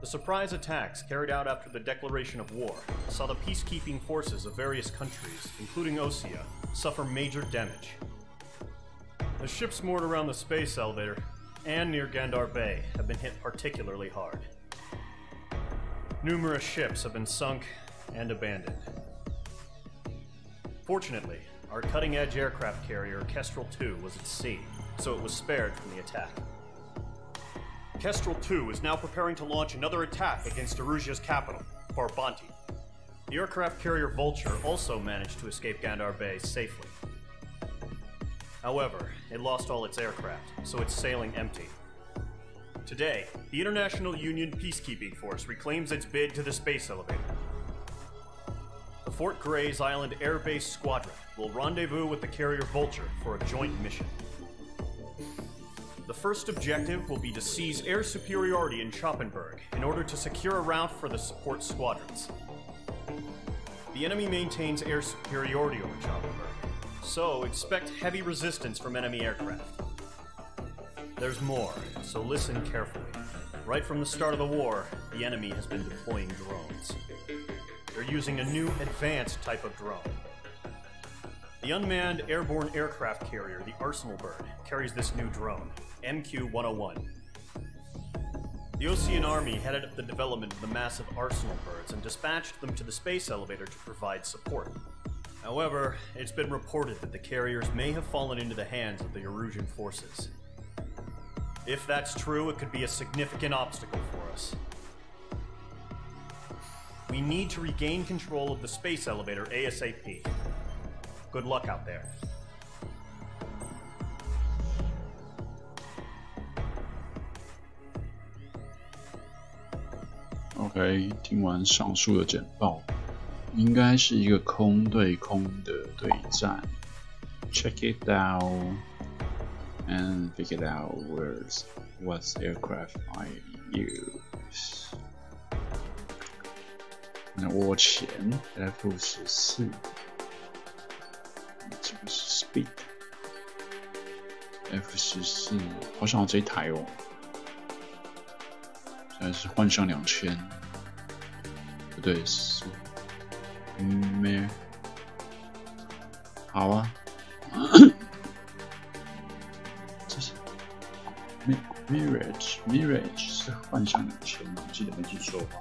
The surprise attacks carried out after the declaration of war saw the peacekeeping forces of various countries, including Osea, suffer major damage. The ships moored around the space elevator and near Gandar Bay have been hit particularly hard. Numerous ships have been sunk and abandoned. Fortunately, our cutting-edge aircraft carrier Kestrel 2 was at sea, so it was spared from the attack. Kestrel 2 is now preparing to launch another attack against Erusia's capital, Farbanti. The aircraft carrier Vulture also managed to escape Gandar Bay safely. However, it lost all its aircraft, so it's sailing empty. Today, the International Union Peacekeeping Force reclaims its bid to the space elevator. The Fort Gray's Island Air Base Squadron will rendezvous with the carrier Vulture for a joint mission. The first objective will be to seize air superiority in Schoppenberg in order to secure a route for the support squadrons. The enemy maintains air superiority over Schoppenberg, so expect heavy resistance from enemy aircraft. There's more, so listen carefully. Right from the start of the war, the enemy has been deploying drones. They're using a new advanced type of drone. The unmanned airborne aircraft carrier, the Arsenal Bird, carries this new drone, MQ-101. The Ocean Army headed up the development of the massive Arsenal Birds and dispatched them to the space elevator to provide support. However, it's been reported that the carriers may have fallen into the hands of the Erusian forces. If that's true, it could be a significant obstacle for us. We need to regain control of the space elevator ASAP. Good luck out there. OK， 听完上述的简报，应该是一个空对空的对战。Check it out and figure out what aircraft I use. 那我前 F14， 这个是 Speed F14， 好想要这一台哦。现在是幻象2000，不对，是没好啊。这是 Mirage 是幻象2000吗？我记得没记错吧。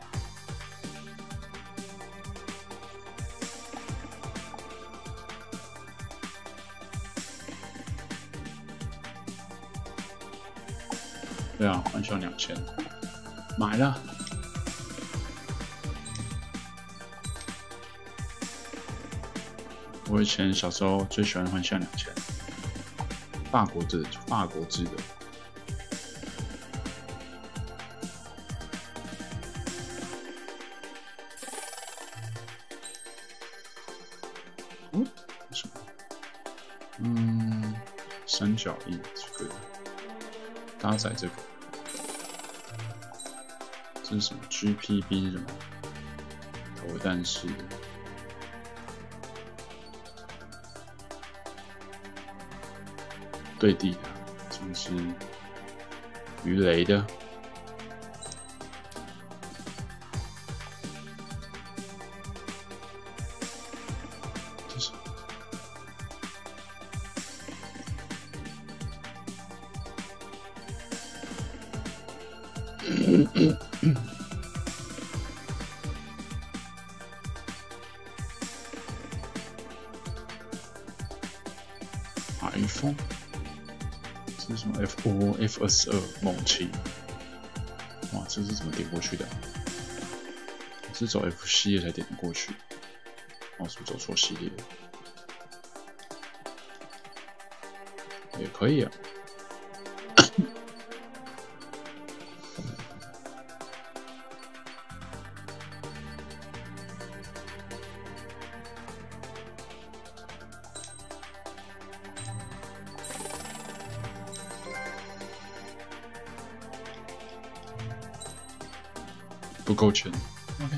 对啊，幻象2000，买了。我以前小时候最喜欢幻象2000，法国制的。什么？三角翼这个搭载这个，这是什么 ？GPB 是什么？投弹式的。对地的，这个是鱼雷的。这是海风。这是什么 F22猛禽？哇，这是怎么点过去的？我是走 F 系列才点得过去，我是不是走错系列？也可以啊。不够钱 ，OK。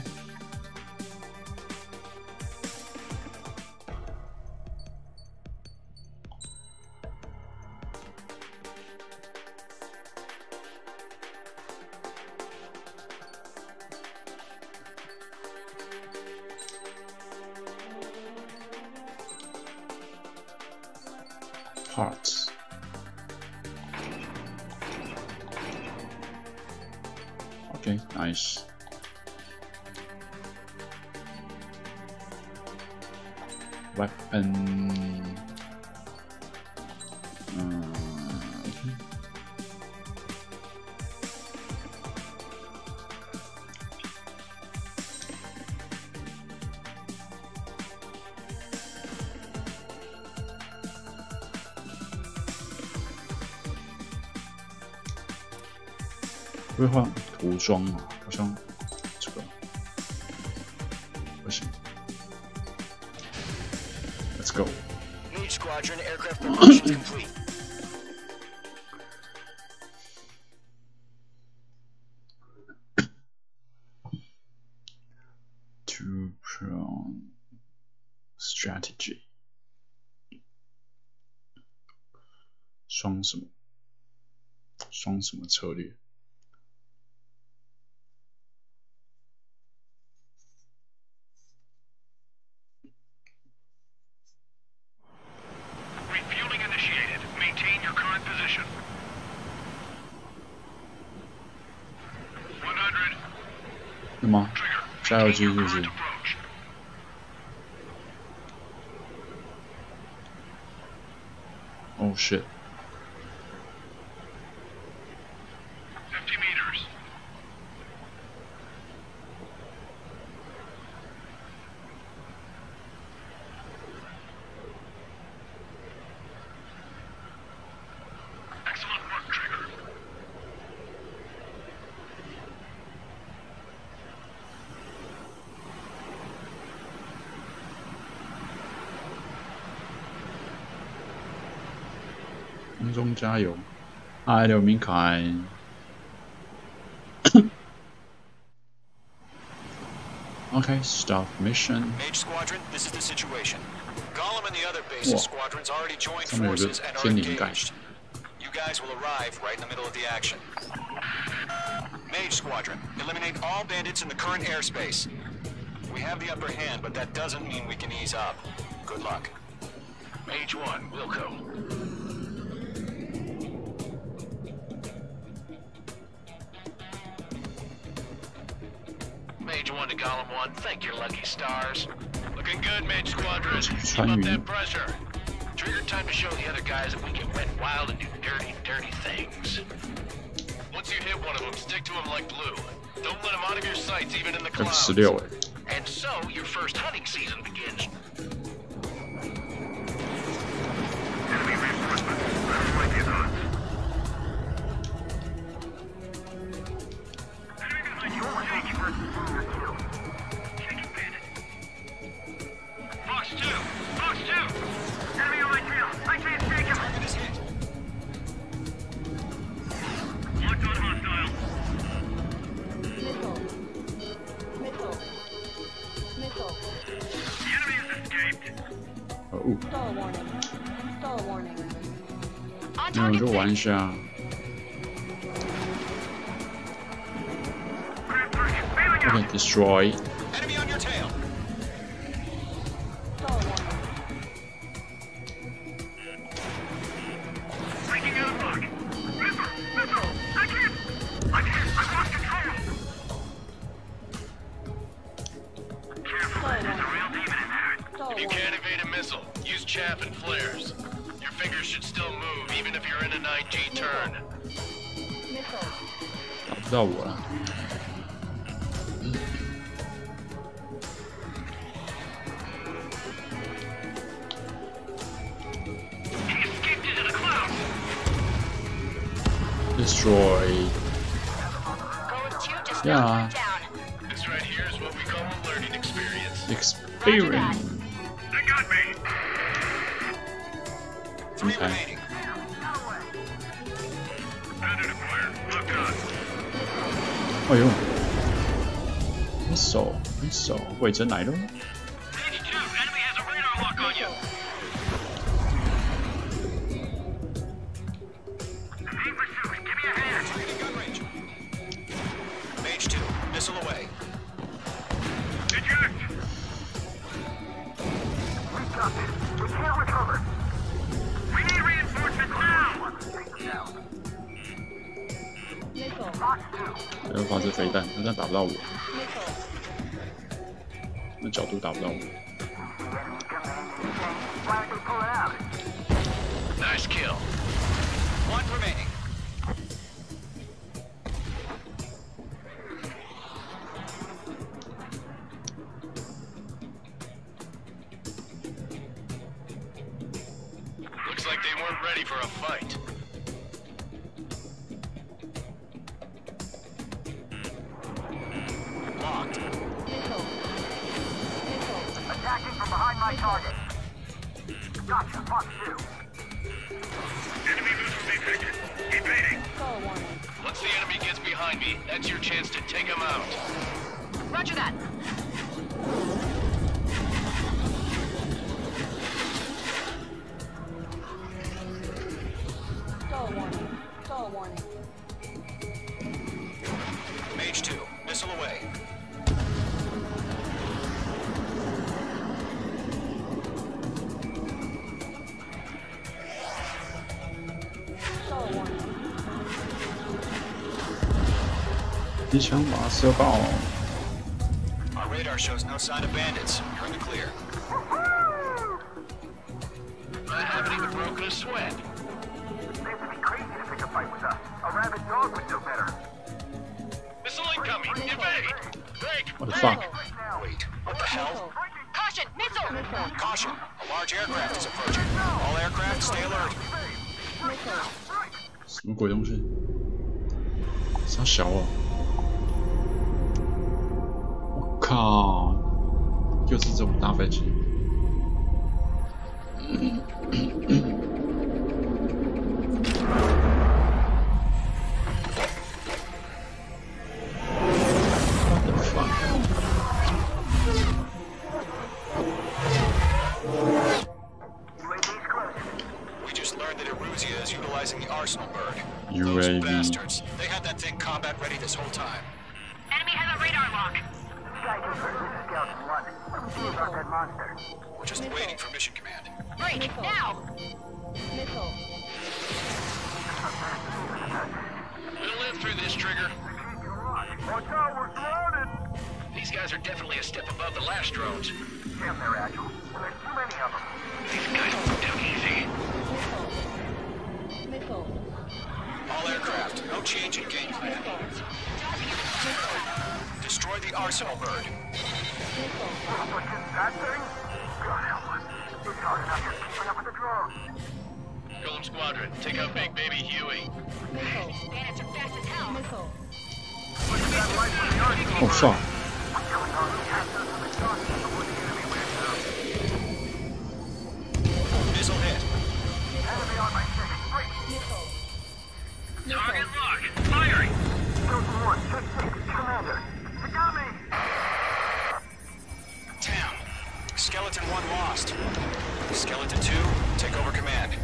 parts. Okay, nice. Weapon. Okay.会换涂装啊，好像这个不行。Let's go. Mage Squadron aircraft preparations complete. Two-prong strategy. 双什么策略？ 什么？加油机是不是 ？Oh shit！ 50 meters. Excellent work, Trigger. "空中加油！哎，刘明凯。Okay, stop mission. Mage Squadron, this is the situation. Gollum and the other base squadrons already joined 上面有个 forces and are 天灵盖。 engaged. You guys will arrive right in the middle of the action. Mage Squadron, eliminate all bandits in the current airspace. We have the upper hand, but that doesn't mean we can ease up. Good luck. Mage 1, Wilco. Mage 1 to Column 1, thank your lucky stars. Looking good, Mage Squadron. Keep up that pressure. Trigger time to show the other guys that we can wet wild and do dirty, dirty things. Once you hit one of them, stick to them like glue. Don't let them out of your sights, even in the clouds. F16 And so, your first hunting season begins. Enemy reinforcements. I don't like these odds. Enemy behind you. Take it. Take it, bandit. Fox 2! Fox 2! Enemy on my tail. I can't take him. Target is hit. Locked on hostile. Missile. The enemy has escaped. Oh, Stall warning. Stall warning. 那我就玩一下。 Okay, destroy. Enemy on your tail. Stall warning. Breaking out of luck. Missile! I lost control! Careful, Stall there's a warning. real demon in there. Stall If you warning. can't evade a missile, use chaff and flares. Your fingers should still move, even if you're in a 9G turn. Missile. 打不到我了。 He escaped into the clouds! Destroy. Yeah. This right here is what we call a learning experience. Experience. They got me! 3 Okay. remaining. Bandit acquired. Look on. 哎呦 ，missile，魏征来了。 82, enemy has a radar lock on you! Main pursuit, give me a hand! Target in gun range. Mage 2, missile away. Eject! We got this. We can't recover. We need reinforcements! 还要发射飞弹，但打不到我。那角度打不到我。Nice kill. One remaining. Looks like they weren't ready for a fight. Locked. Attacking from behind my target. Gotcha, fuck you. Enemy missile detected. Evading. Star warning. Once the enemy gets behind me, that's your chance to take him out. Roger that. Star warning. Star warning. Mage 2, missile away. Star warning. 一枪把它射爆。 Our radar shows no sign of bandits. You're in the clear. I haven't even broken a sweat. They have to be crazy to pick a fight with us. A rabid dog would know better. Missile incoming. Evade. Break. What the fuck? Wait, what the hell? Missile. Caution! Missile! Missile. Caution! A large aircraft is approaching. All aircraft, stay alert. Missile. 什么鬼东西？傻小啊！我靠！又是这种大飞机。What the fuck? UAV's close. We just learned that Eruzia is utilizing the Arsenal bird. UAV. Those bastards. They had that thing combat ready this whole time. Enemy has a radar lock. Sky Trooper, this is Scout 1. What do you about that monster? We're just waiting for mission command. Break! Now! Missile. We'll live through this, Trigger. Watch out, we're surrounded! These guys are definitely a step above the last drones. Damn, they're agile. And there's too many of them. These guys are too easy. Missile. Missile. All aircraft, no change in game plan. Destroy the Arsenal bird. Missile. What's in that thing? God help us. It's hard enough just keeping up with the drones. Golem Squadron, take out Big Baby Huey. Missile. Bandits are fast as hell. Missile. Look at that light from the Arsenal. Oh fuck! What's going on? We have to from the sun before the enemy lands out. Missile hit. Enemy on my stick. Break. Missile. Target lock. Firing. Chosen 1, check 6, Commander. You got me! Damn. Skeleton 1 lost. Skeleton 2, take over command.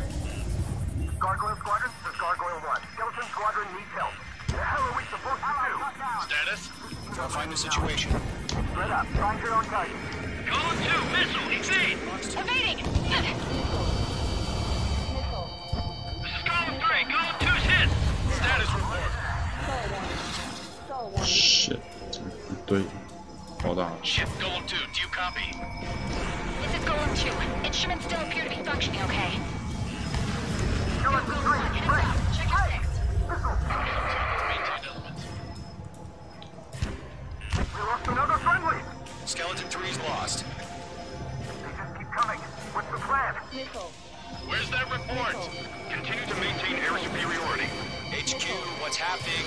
Gargoyle Squadron, this is Gargoyle 1. Skeleton Squadron needs help. The hell are we supposed to do? Status. I'll find the situation. Spread up. Find your own target. Golem 2, missile. Evade. Evading! Missile. This is Golem 3. Golem 2's hit. Status report. Star warning. Star warning. Shit！ 对，爆大了。 Ship Golem 2, do you copy? This is Golem 2. Instruments still appear to be functioning okay. Skeleton 3, break! Check your 6. Maintain elements. We lost another friendly! Skeleton 3's lost. They just keep coming. What's the plan? Missile. Where's that report? Continue to maintain air superiority. HQ, what's happening?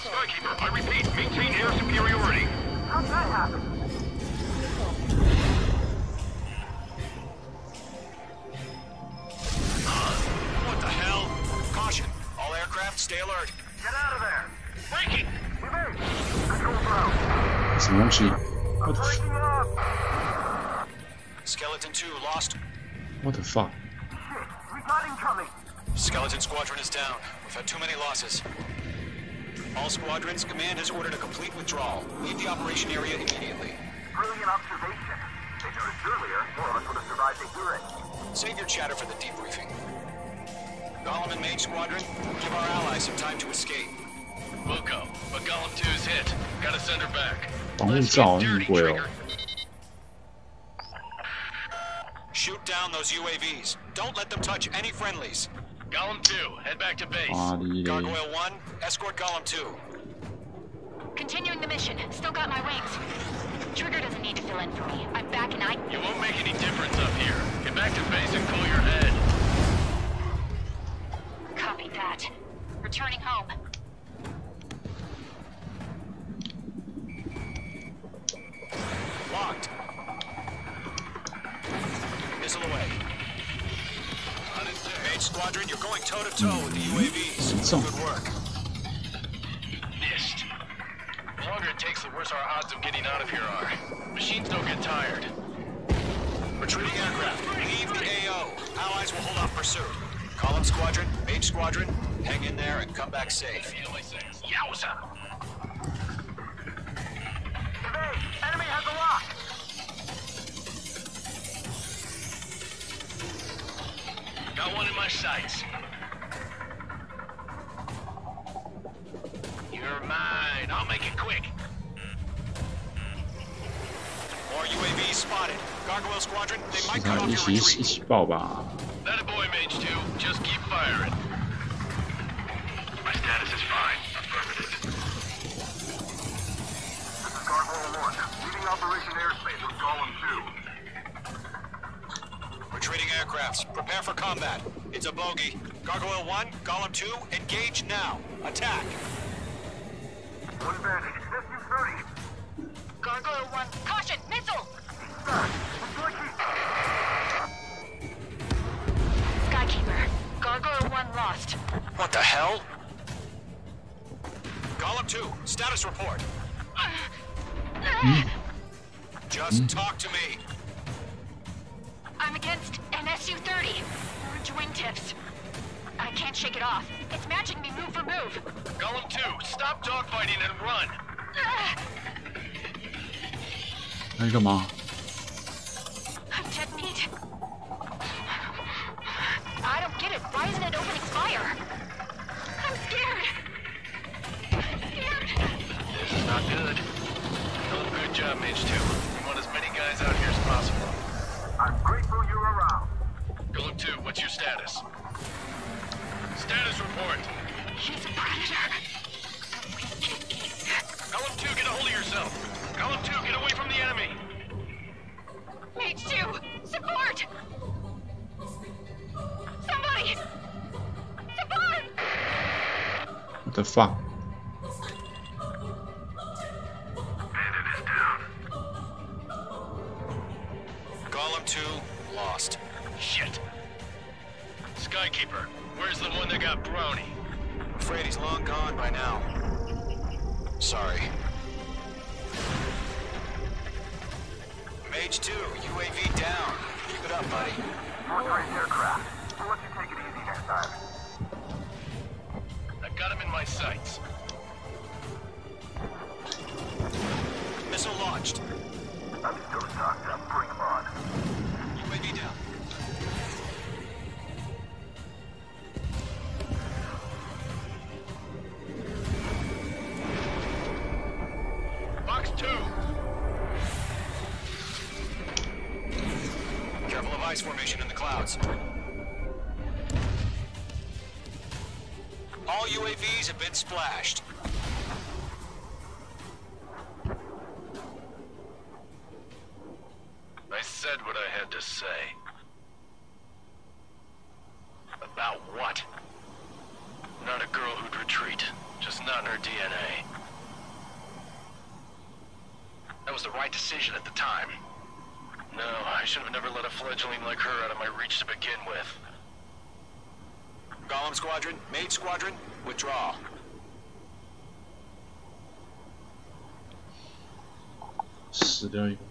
Skykeeper, I repeat, maintain air superiority. How'd that happen? What the hell? Caution. All aircraft, stay alert. Get out of there! Breaking. Evade! Control throw! 什么东西 I'm breaking up! Skeleton 2 lost.？What the fuck？ Shit! We got incoming! Skeleton Squadron is down. We've had too many losses. All squadrons, command has ordered a complete withdrawal. Leave the operation area immediately. Brilliant observation. They noticed earlier, more of us would have survived to hear it. Save your chatter for the debriefing. Golem and Mage Squadron, give our allies some time to escape. We'll go. But Golem 2's hit. Gotta send her back. 防护罩那么贵哦。 Shoot down those UAVs. Don't let them touch any friendlies. Golem 2, head back to base. 妈的嘞！ Gargoyle 1, escort Golem 2. Continuing the mission. Still got my wings. Trigger doesn't need to fill in for me. I'm back and You won't make any difference up here. Get back to base and cool your head. Copy that. Returning home. Locked. Missile away. Mage Squadron, you're going toe-to-toe with the UAVs. Good work. Missed. The longer it takes, the worse our odds of getting out of here are. Machines don't get tired. Retreating aircraft. Leave the AO. Allies will hold off pursuit. Column Squadron, Mage Squadron, hang in there and come back safe. Yowza! Evade! Enemy has a lock! Got one in my sights. You're mine. I'll make it quick. More UAVs spotted. Gargoyle Squadron, they might 他 cut off 一 your 起一 retreat. 起爆吧！ That a boy, Mage 2. Just keep firing. My status is fine. Affirmative. This is Gargoyle 1, leading Operation Airspace with Golem 2. Retreating aircrafts, prepare for combat. It's a bogey. Gargoyle 1, Golem 2, engage now. Attack. One bandit, SU-30. Gargoyle 1. Caution! Missile! Skykeeper. Gargoyle 1 lost. What the hell? Golem 2, status report. Just talk to me. I'm against an SU-30. Orange wingtips. I can't shake it off. It's matching me move for move. Golem 2, stop dogfighting and run. 那你干嘛？ I'm dead meat. I don't get it. Why isn't it opening fire? I'm scared. I'm scared. This is not good. Oh, good job, Mage 2. We want as many guys out here as possible. I'm grateful you're around. Golem 2, what's your status? Status report. He's a predator. Golem 2, get a hold of yourself. Golem 2, get away from the enemy. Mage 2, support! Somebody! Support! What the fuck？ Bandit is down. Golem 2, lost. Shit. Skykeeper, where's the one that got brownie? Afraid he's long gone by now. Sorry. Mage 2, UAV down. Keep it up, buddy. Short-range aircraft. We'll let you take it easy next time. I've got him in my sights. Missile launched. I'm still stocked up. Bring them on. UAV down. Box 2. Careful of ice formation in the clouds. All UAVs have been splashed. I said what I had to say. About what? Not a girl who'd retreat. Just not in her DNA. That was the right decision at the time. No, I should have never let a fledgling like her out of my reach to begin with. Golem Squadron, Mage Squadron, withdraw. « 死掉一个。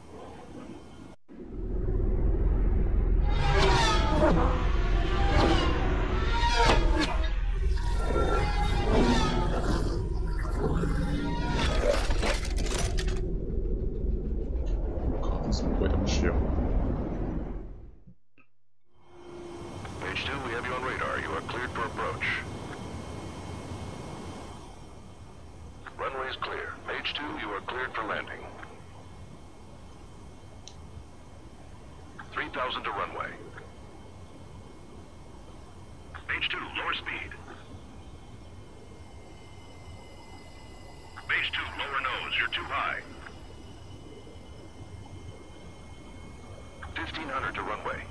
靠，这什么鬼东西哦？ Page 2, we have you on radar. You are cleared for approach. Runway is clear. Mage 2, you are cleared for landing. 3,000 to runway. Mage 2, lower speed. Mage 2, lower nose, you're too high. 1,500 to runway.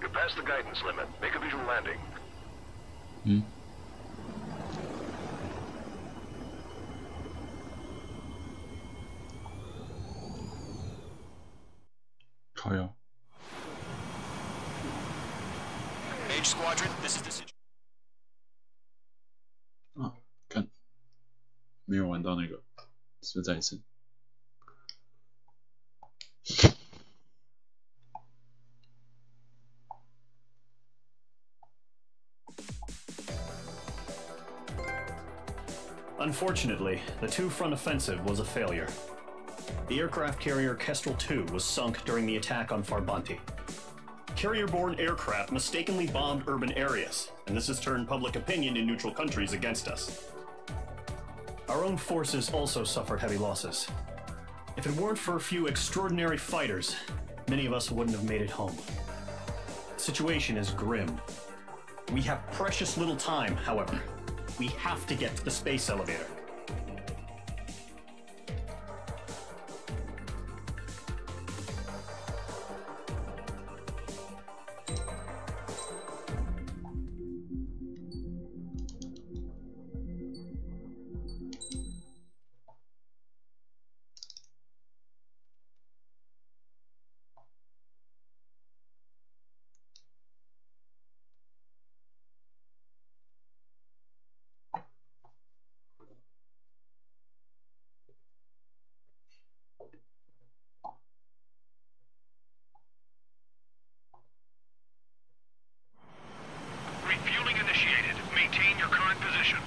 You're past the guidance limit. Make a visual landing. 靠腰。 Mage Squadron, this is the situation. 啊，看，没有玩到那个，是不是再一次？ Unfortunately, the two-front offensive was a failure. The aircraft carrier Kestrel II was sunk during the attack on Farbanti. Carrier-borne aircraft mistakenly bombed urban areas, and this has turned public opinion in neutral countries against us. Our own forces also suffered heavy losses. If it weren't for a few extraordinary fighters, many of us wouldn't have made it home. The situation is grim. We have precious little time, however. We have to get to the space elevator. Refueling initiated. Maintain your current position.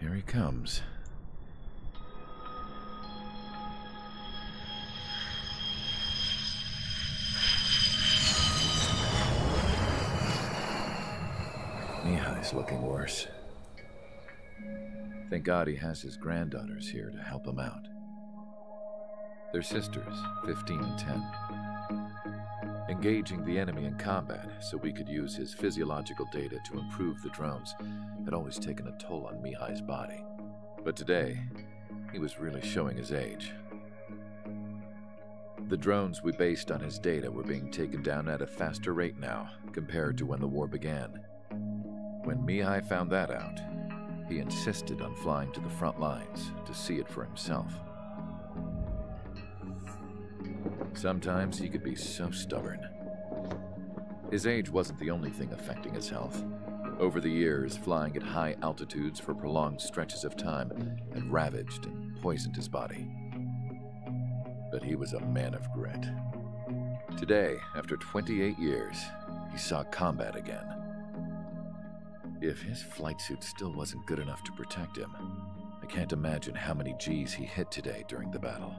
Here he comes. Mihai's looking worse. Thank God he has his granddaughters here to help him out. They're sisters, 15 and 10. Engaging the enemy in combat so we could use his physiological data to improve the drones had always taken a toll on Mihai's body. But today, he was really showing his age. The drones we based on his data were being taken down at a faster rate now compared to when the war began. When Mihai found that out, he insisted on flying to the front lines to see it for himself. Sometimes he could be so stubborn. His age wasn't the only thing affecting his health. Over the years, flying at high altitudes for prolonged stretches of time had ravaged and poisoned his body. But he was a man of grit. Today, after 28 years, he saw combat again. If his flight suit still wasn't good enough to protect him, I can't imagine how many G's he hit today during the battle.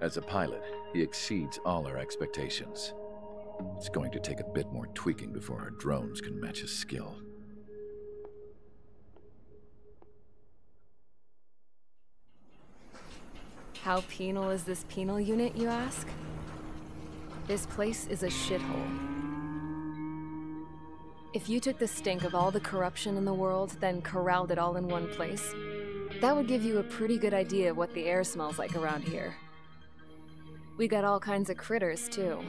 As a pilot, he exceeds all our expectations. It's going to take a bit more tweaking before our drones can match his skill. How penal is this penal unit, you ask? This place is a shithole. If you took the stink of all the corruption in the world, then corralled it all in one place, that would give you a pretty good idea of what the air smells like around here. We got all kinds of critters, too.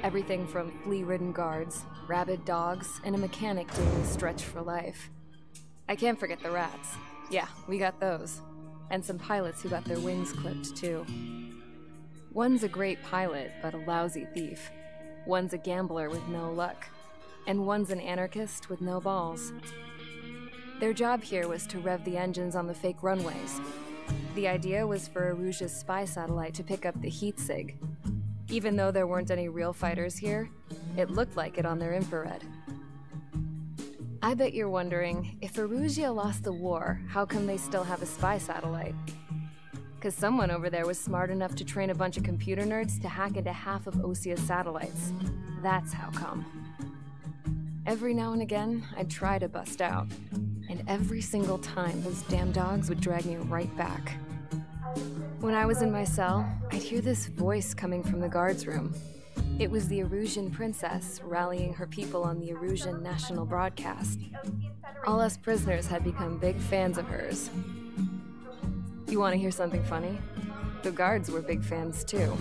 Everything from flea-ridden guards, rabid dogs, and a mechanic doing a stretch for life. I can't forget the rats. Yeah, we got those. And some pilots who got their wings clipped, too. One's a great pilot, but a lousy thief. One's a gambler with no luck. And one's an anarchist with no balls. Their job here was to rev the engines on the fake runways. The idea was for Aruja's spy satellite to pick up the heat sig. Even though there weren't any real fighters here, it looked like it on their infrared. I bet you're wondering, if Aruja lost the war, how come they still have a spy satellite? Because someone over there was smart enough to train a bunch of computer nerds to hack into half of Osia's satellites. That's how come. Every now and again, I'd try to bust out. And every single time, those damn dogs would drag me right back. When I was in my cell, I'd hear this voice coming from the guards room. It was the Erusian princess rallying her people on the Erusian national broadcast. All us prisoners had become big fans of hers. You want to hear something funny? The guards were big fans too.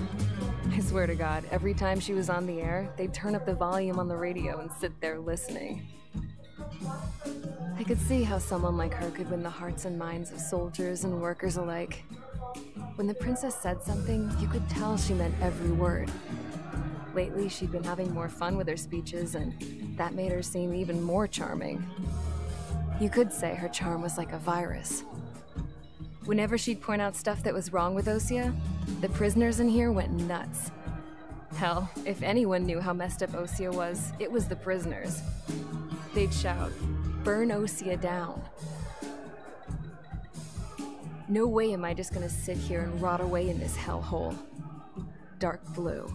I swear to God, every time she was on the air, they'd turn up the volume on the radio and sit there listening. I could see how someone like her could win the hearts and minds of soldiers and workers alike. When the princess said something, you could tell she meant every word. Lately, she'd been having more fun with her speeches, and that made her seem even more charming. You could say her charm was like a virus. Whenever she'd point out stuff that was wrong with Osia, the prisoners in here went nuts. Hell, if anyone knew how messed up Osia was, it was the prisoners. They'd shout, "Burn Osia down." No way am I just gonna sit here and rot away in this hellhole. Dark blue.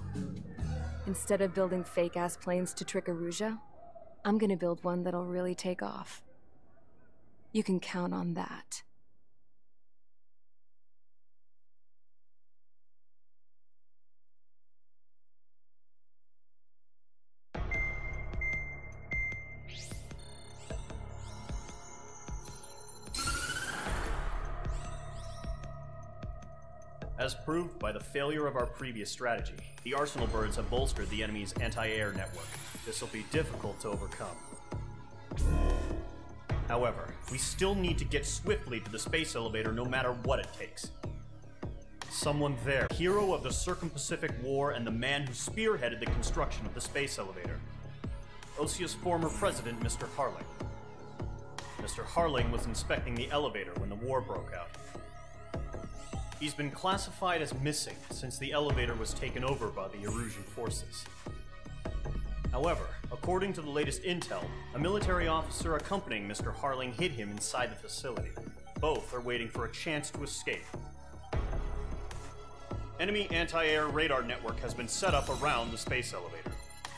Instead of building fake-ass planes to trick Aruja, I'm gonna build one that'll really take off. You can count on that. As proved by the failure of our previous strategy, the Arsenal birds have bolstered the enemy's anti-air network. This will be difficult to overcome. However, we still need to get swiftly to the space elevator no matter what it takes. Someone there, hero of the Circum-Pacific War and the man who spearheaded the construction of the space elevator. Osia's former president, Mr. Harling. Mr. Harling was inspecting the elevator when the war broke out. He's been classified as missing since the elevator was taken over by the Erusian forces. However, according to the latest intel, a military officer accompanying Mr. Harling hid him inside the facility. Both are waiting for a chance to escape. Enemy anti-air radar network has been set up around the space elevator.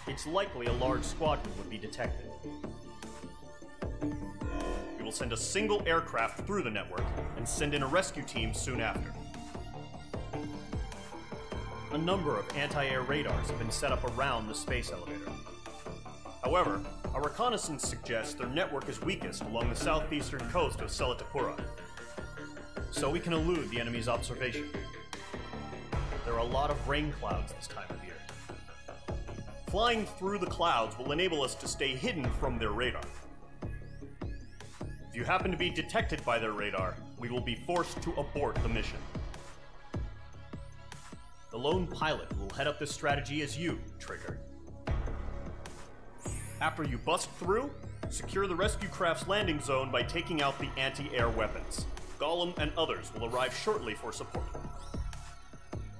It's likely a large squadron would be detected. We will send a single aircraft through the network and send in a rescue team soon after. A number of anti-air radars have been set up around the space elevator. However, our reconnaissance suggests their network is weakest along the southeastern coast of Selatapura, so we can elude the enemy's observation. There are a lot of rain clouds this time of year. Flying through the clouds will enable us to stay hidden from their radar. If you happen to be detected by their radar, we will be forced to abort the mission. The lone pilot will head up this strategy as you, Trigger. After you bust through, secure the rescue craft's landing zone by taking out the anti-air weapons. Gollum and others will arrive shortly for support.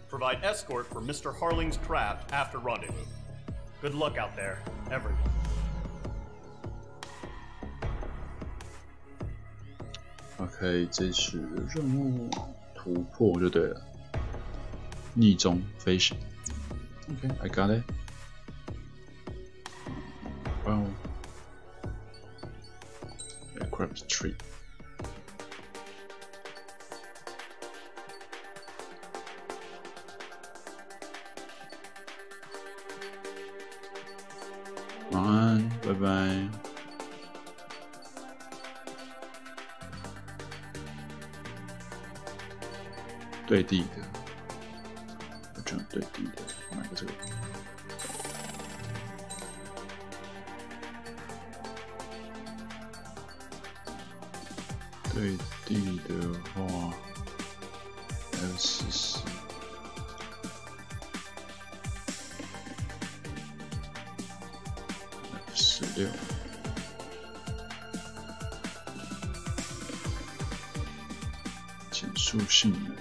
Provide escort for Mr. Harling's craft after rendezvous. Good luck out there, everyone. OK， OK， 这是任务突破就对了，逆中飞行。OK，I got it。Wow。Aircraft tree。晚安，拜拜。对地的，我觉得对地的，买个这个。对地的话，还有40。16。减速性能。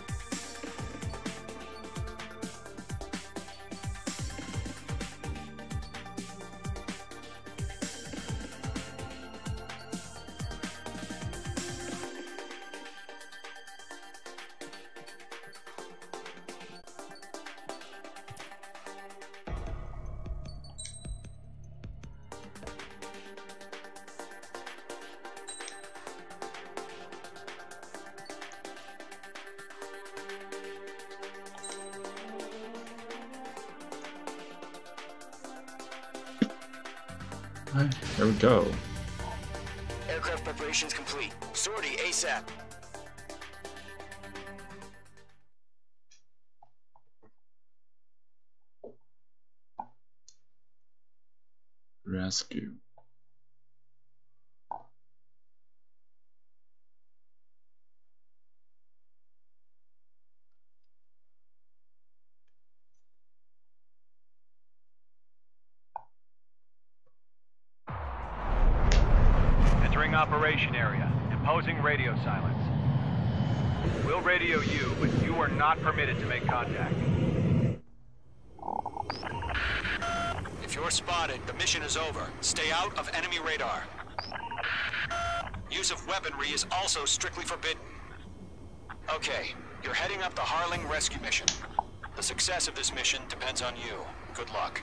There we go. Aircraft preparations complete. Sortie ASAP. Rescue. Operation area. Imposing radio silence. We'll radio you, but you are not permitted to make contact. If you're spotted, the mission is over. Stay out of enemy radar. Use of weaponry is also strictly forbidden. Okay, you're heading up the Harling rescue mission. The success of this mission depends on you. Good luck.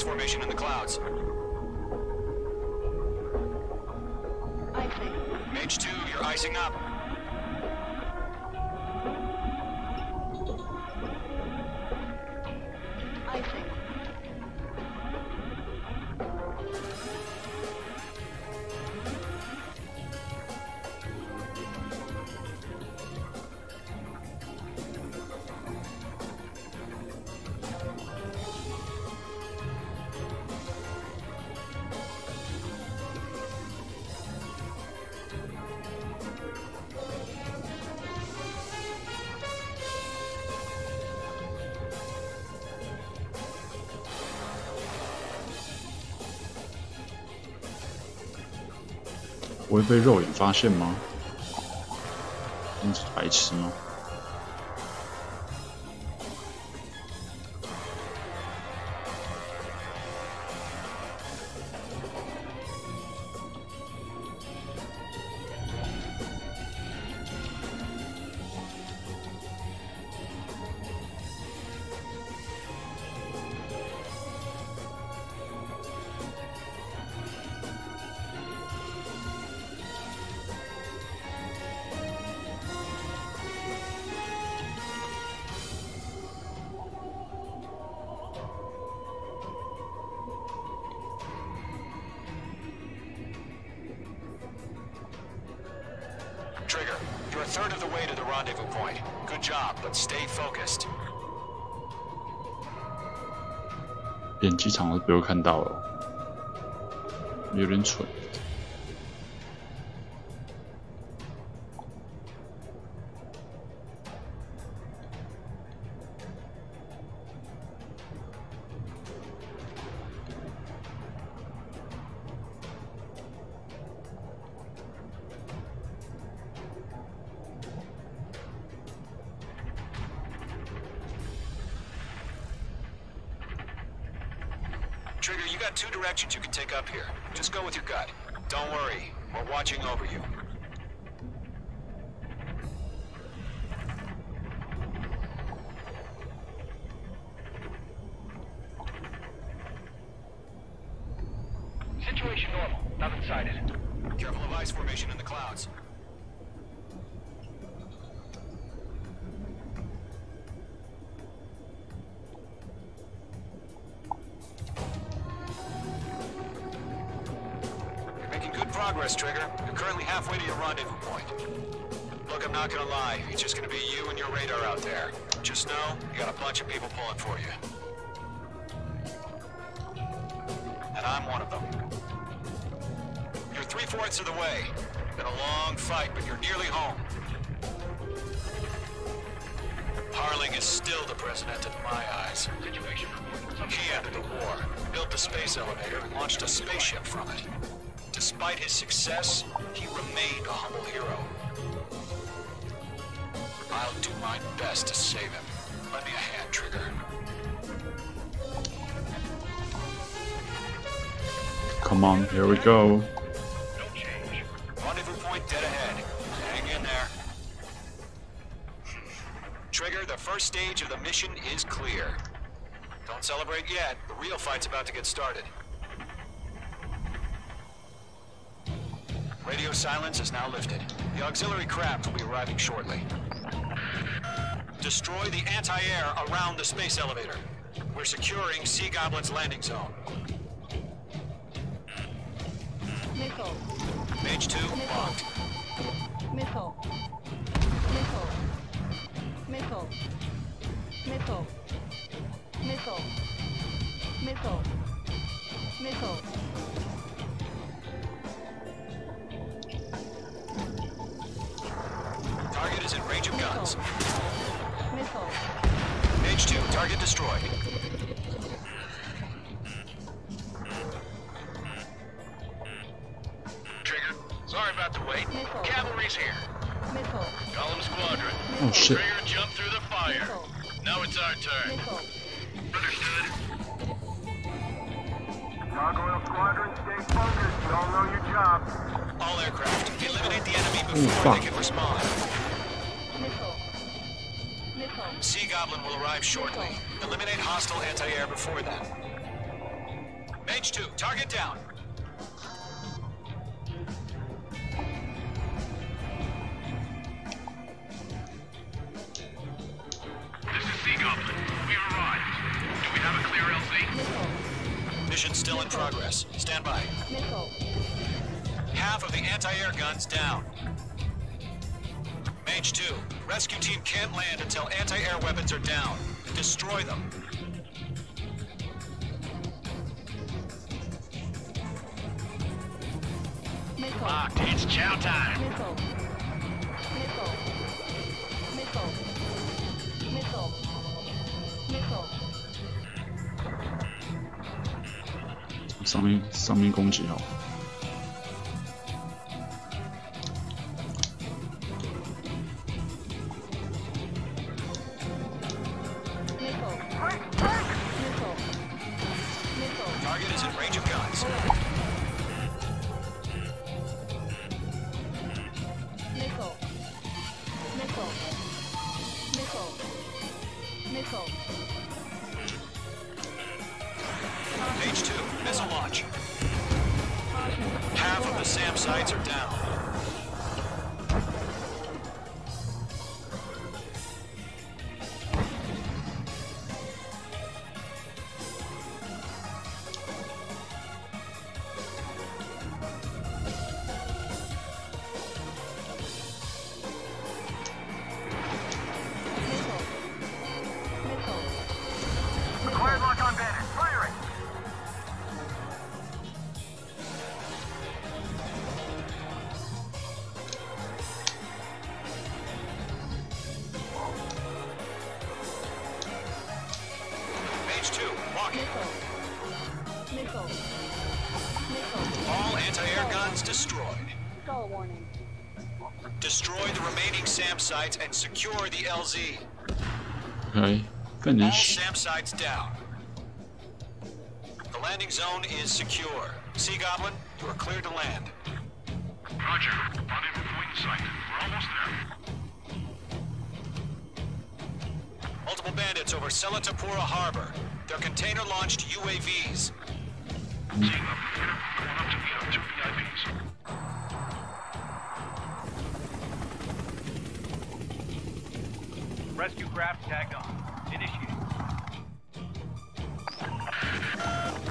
Formation in the clouds. Icing. Mage 2, you're icing up. Icing.不会被肉眼发现吗？你是白痴吗？Trigger, you're a third of the way to the rendezvous point. Good job, but stay focused. 连机场都被我看到了，有点蠢。You got 2 directions you can take up here. Just go with your gut. Don't worry, we're watching over you. Situation normal. Nothing sighted. Careful of ice formation in the clouds. You're making good progress, Trigger. You're currently halfway to your rendezvous point. Look, I'm not gonna lie. It's just gonna be you and your radar out there. Just know, you got a bunch of people pulling for you. And I'm one of them. You're 3/4 of the way. Been a long fight, but you're nearly home. Harling is still the president in my eyes. Situation report. He ended the war, built the space elevator, and launched a spaceship from it. Despite his success, he remained a humble hero. I'll do my best to save him. Lend me a hand, Trigger. Come on, here we go. Rendezvous point dead ahead. Hang in there. Trigger, the first stage of the mission is clear. Don't celebrate yet. The real fight's about to get started. Radio silence is now lifted. The auxiliary craft will be arriving shortly. Destroy the anti-air around the space elevator. We're securing Sea Goblin's landing zone. Missile. Mage 2, locked. Missile. Missile. Missile. Missile. Missile. Missile. Missile. Target is in range of guns. Missile. Mage 2, target destroyed. Trigger, sorry about the wait. Missile. Cavalry's here. Missile. Call them squadron. Oh shit. Trigger jumped through the fire. Missile. Now it's our turn. Missile. Understood. Gargoyle Squadron, stay focused. You all know your job. All aircraft, eliminate the enemy Oh, before fuck. they can respond. Missile. Missile. Sea Goblin will arrive shortly. Eliminate hostile anti-air before then. Mage 2, target down. This is Sea Goblin. We've arrived. Do we have a clear LZ? Missile. Mission still in progress. Stand by. Missile. Half of the anti-air guns down. Mage 2, rescue team can't land until anti-air weapons are down. Destroy them. Missile. Locked. It's chow time. Missile. Missile. Missile. Missile. Missile. 上面攻击好。Missile. Missile. Missile. Target is in range of guns. Missile. Missile. Missile. Missile. Mage 2, missile launch. Half of the SAM sites are down. Acquired lock on bandit. Firing. Mage 2, walking. Missile. Missile. All anti-air guns destroyed. Skull warning. Destroy the remaining SAM sites and secure the LZ. Okay, All finish. SAM sites down. The The landing zone is secure. Sea Goblin, you are cleared to land. Roger. Rendezvous point in sight. We're almost there. Multiple bandits over Selatapura Harbor. They're container-launched UAVs. Seeing them. Going up to meet our 2 VIPs. Rescue craft tagged on. Initiate.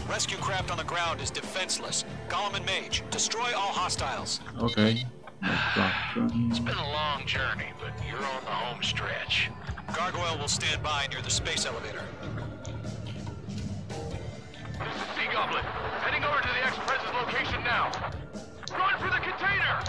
Rescue craft on the ground is defenseless. Golem and Mage, destroy all hostiles. Okay. It's been a long journey, but you're on the home stretch. Gargoyle will stand by near the space elevator. This is Sea Goblin. Heading over to the Express's location now. Run for the container!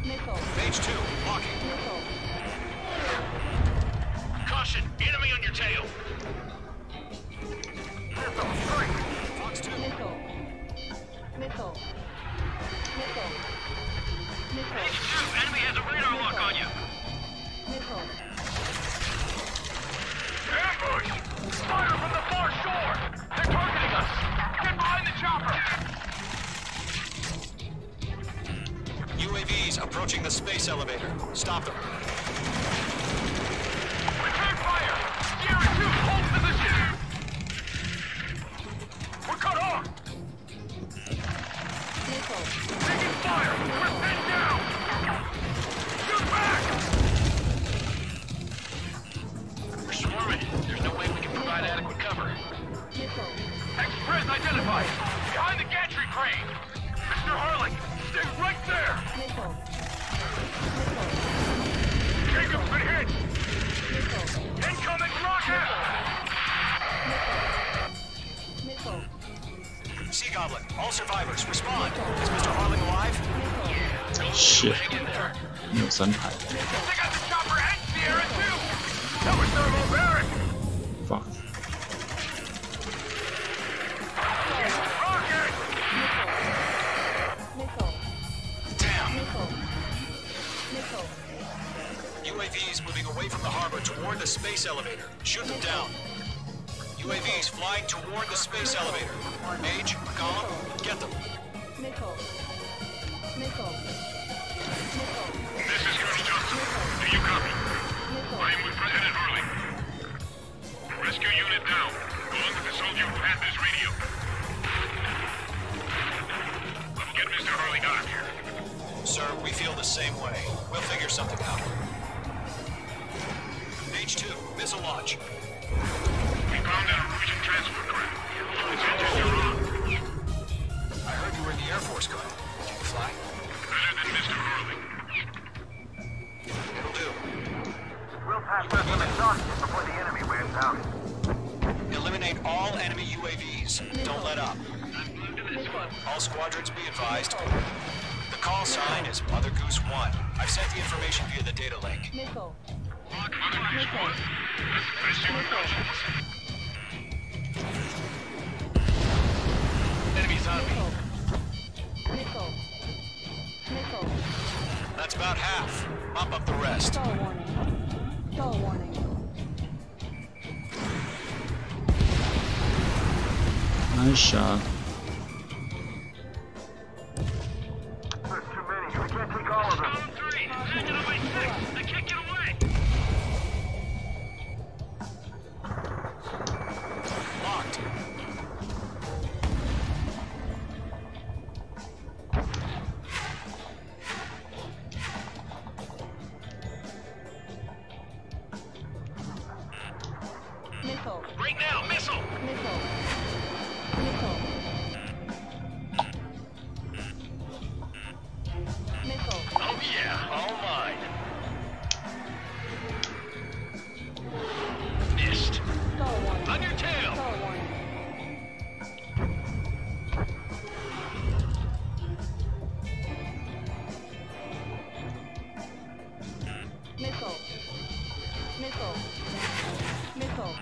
Missile. Mage 2, walking. Missile. Caution! Enemy on your tail! Fox 2. Missile. Missile. Missile. Missile. Mage 2, enemy has a radar lock on you! Missile. Ambush! Fire from the far shore! They're targeting us! Get behind the chopper! UAVs approaching the space elevator. Stop them. Return fire! Sierra 2, hold position! We're cut off! Missile. Taking fire! We're pinned down! Shoot back! We're swarming. There's no way we can provide adequate cover. Missile. Express identified! Behind the gantry crane! Mr. Harling, stay right there! Missile. Jacob's been hit! Missile. Incoming rocket! Missile. Sea Goblin, all survivors, respond. Is Mr. Harling alive? Shit. Hang in there. 你有3台。 They got the chopper and Sierra too! That was thermobaric! Fuck. Rocket! Missile. Damn. Missile. Missile. UAVs moving away from the harbor toward the space elevator. Shoot them down. UAVs flying toward the space elevator. Mage, Golem, get them. Missile. Missile. Missile. This is Colonel Johnson. Do you copy? Missile. I am with President Harling. Rescue unit down. Go on to the soldier who had this radio. Let's get Mr. Harling out of here. Sir, we feel the same way. We'll figure something out. Mage 2, missile launch. We found a Norwegian transport craft. Its engines are on. I heard you were in the Air Force, Colonel. Can you fly? Better than Mr. Harling. It'll do. We'll pass this with exhaustion before the enemy wears out. Eliminate all enemy UAVs. Don't let up. All squadrons be advised. The call sign is Mother Goose 1. I've sent the information via the data link. Missile. Missile. Enemies on me. Missile. Missile. That's about half. Mop up the rest. Stall warning. Stall warning. Nice shot. There's too many. We can't take all of them. Zone 3, landed on my 6. I can't get away. Locked. Missile. Right now, missile! Missile. Missile. Missile. Oh yeah, all mine. Missed. Stall warning. On your tail! Stall warning. Missile. Missile. Missile.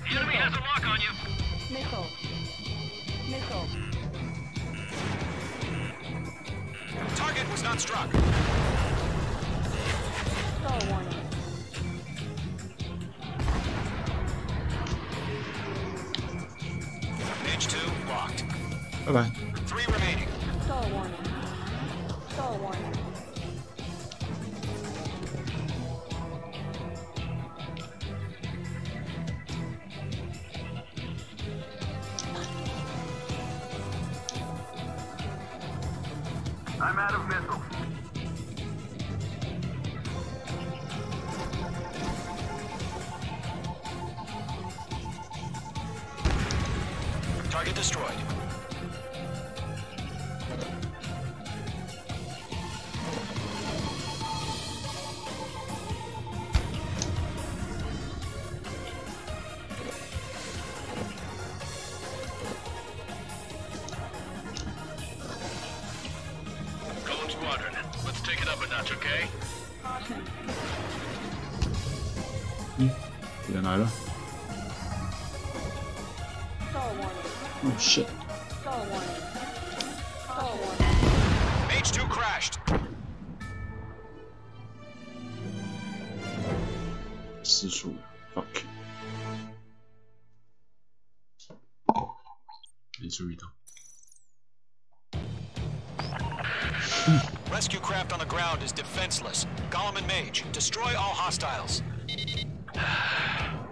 The enemy has a lock on you. Missile. Missile. Target was not struck. Stall warning. Mage 2 locked. 拜拜。 3 remaining. Stall warning. Stall warning. I'm out of missiles. Target destroyed. Golem Squadron, let's take it up a notch, okay? Caution. 人来了。 Stall warning. Oh shit！ Stall warning. Stall warning. Mage 2 crashed. 失速了 ，fuck！ 没注意到。 Rescue craft on the ground is defenseless. Golem and Mage, destroy all hostiles.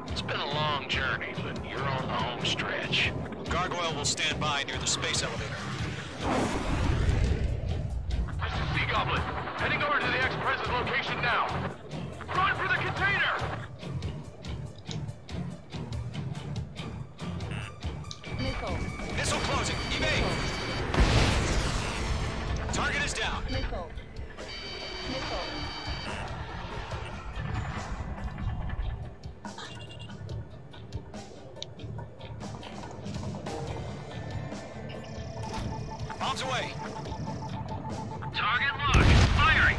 It's been a long journey, but you're on the home stretch. Gargoyle will stand by near the space elevator. This is Sea Goblin. Heading over to the Express's location now. Run for the container! Missile. Missile closing. Evade. Target is down. Missile. Missile. Bombs away. Target locked. Firing!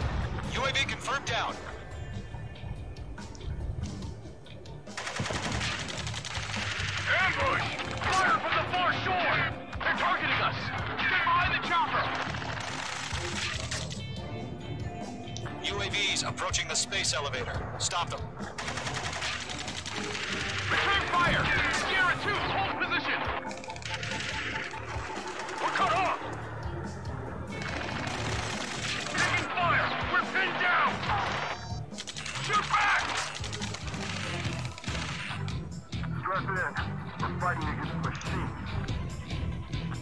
UAV confirmed down. Ambush! Fire from the far shore! They're targeting us! Get behind the chopper! UAVs approaching the space elevator. Stop them. Return fire! Sierra 2, hold position! We're cut off! Taking fire! We're pinned down! Shoot back! Stress in. We're fighting against machines.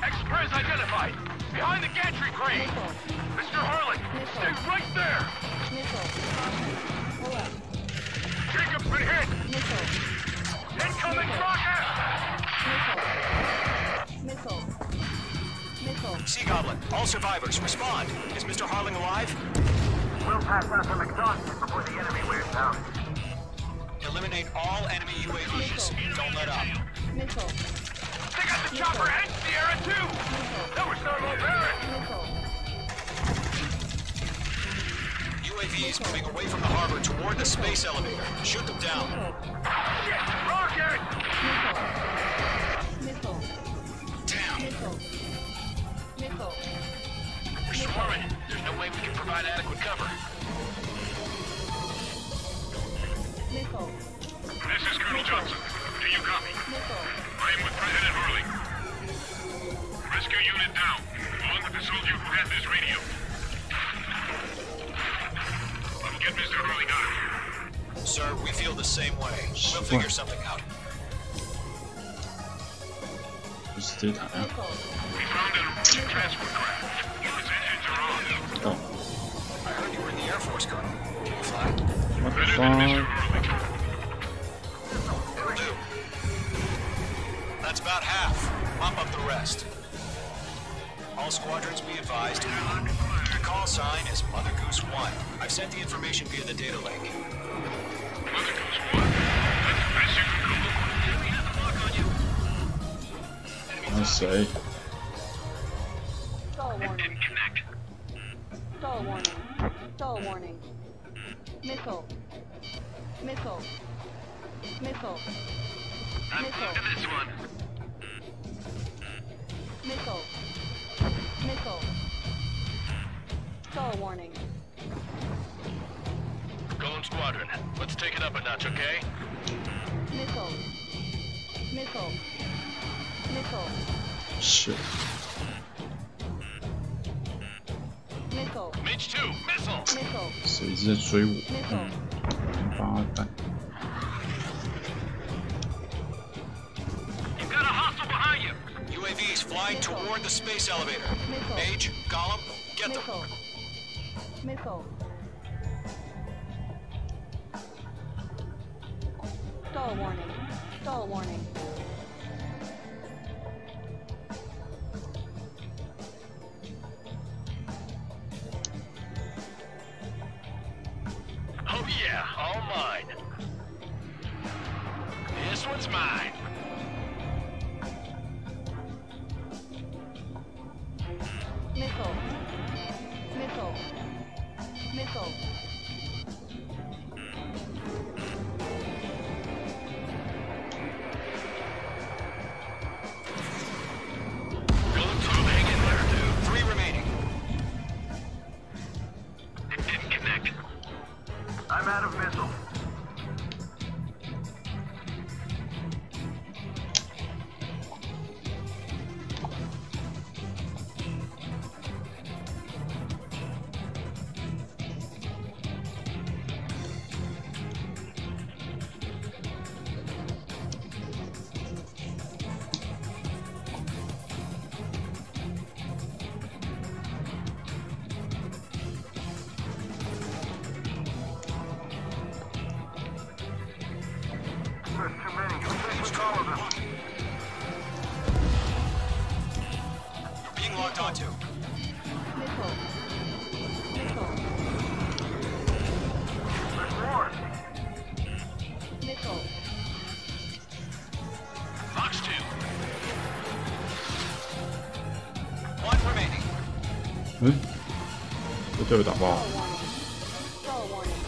Express identified! Behind the gantry crane! Missile. Mr. Harlan, stay right there! Missile. Caution. Pull up. Jacob's been hit! Missile. Incoming rocket! Missile. Missile. Sea Goblin, all survivors, respond. Is Mr. Harling alive? We'll pass out some exhaustion before the enemy wears out. Eliminate all enemy UAVs. Don't let up. Missile. They got the chopper and Sierra 2! That was not all bad! Missile. UAVs moving away from the harbor toward the space elevator. Shoot them down. Shit! Rocket! Missile. Damn. Missile. Missile. We're swarming. There's no way we can provide adequate cover. Missile. This is Colonel Johnson. Do you copy? Missile. I am with President Harling. Rescue unit down, along with the soldier who has this radio. I'll get Mr. Harling out of here. Sir, we feel the same way. We'll figure something out. 不是这台啊！ Missile. We found a transport craft. Its engines are on. 哦 I heard you were in the Air Force, Colonel. Can you fly? ，what the Better than Mr. fuck？ Harling. It'll do. That's about half. Mop up the rest. All squadrons be advised. The call sign is Mother Goose 1. I've sent the information via the data link. Mother Goose 1. That's the best you can do. We have the lock on you. 那谁？ Stall warning. Didn't connect. Stall warning. Stall warning. Missile. Missile. Missile. I'm glued to this one. Missile. Missile. Stall warning. Golem Squadron, let's take it up a notch, okay? Missile. Missile. Missile. Shit. Missile. Mage 2, missile! Missile. 谁一直在追我？ Missile. 王八蛋！ You've got a hostile behind you! UAVs flying Missile. toward the space elevator. Missile. Mage, Gollum, get them. Missile. Missile. Stall warning. Stall warning. Oh yeah, all mine. This one's mine. Missile. Missile. Missile. Golem 2, hang in there, dude. 3 remaining. It didn't connect. I'm out of missile. There's too many. Let's all of them. You're being locked onto. Missile. Missile. There's more. Missile. Fox 2. 1 remaining. 嗯，这队友打爆。 Stall warning. Stall warning.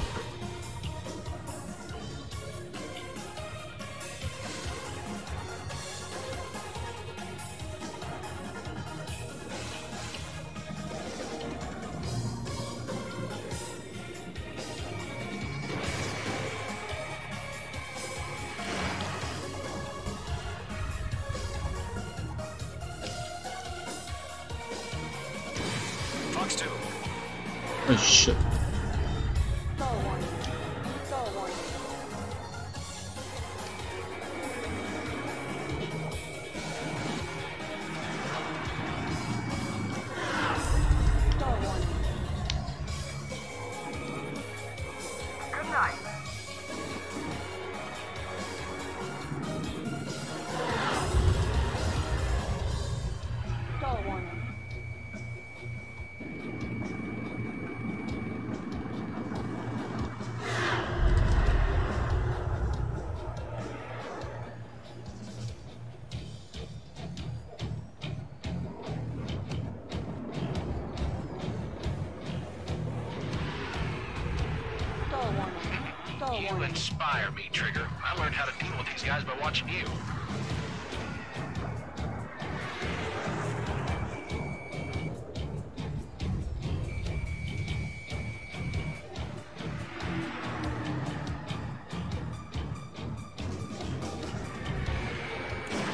Fox 2. 哎 shit！ Stall warning. Stall warning. Stall warning. Good night. Stall warning. Stall warning. Stall You warning. inspire me, Trigger. I learned how to deal with these guys by watching you.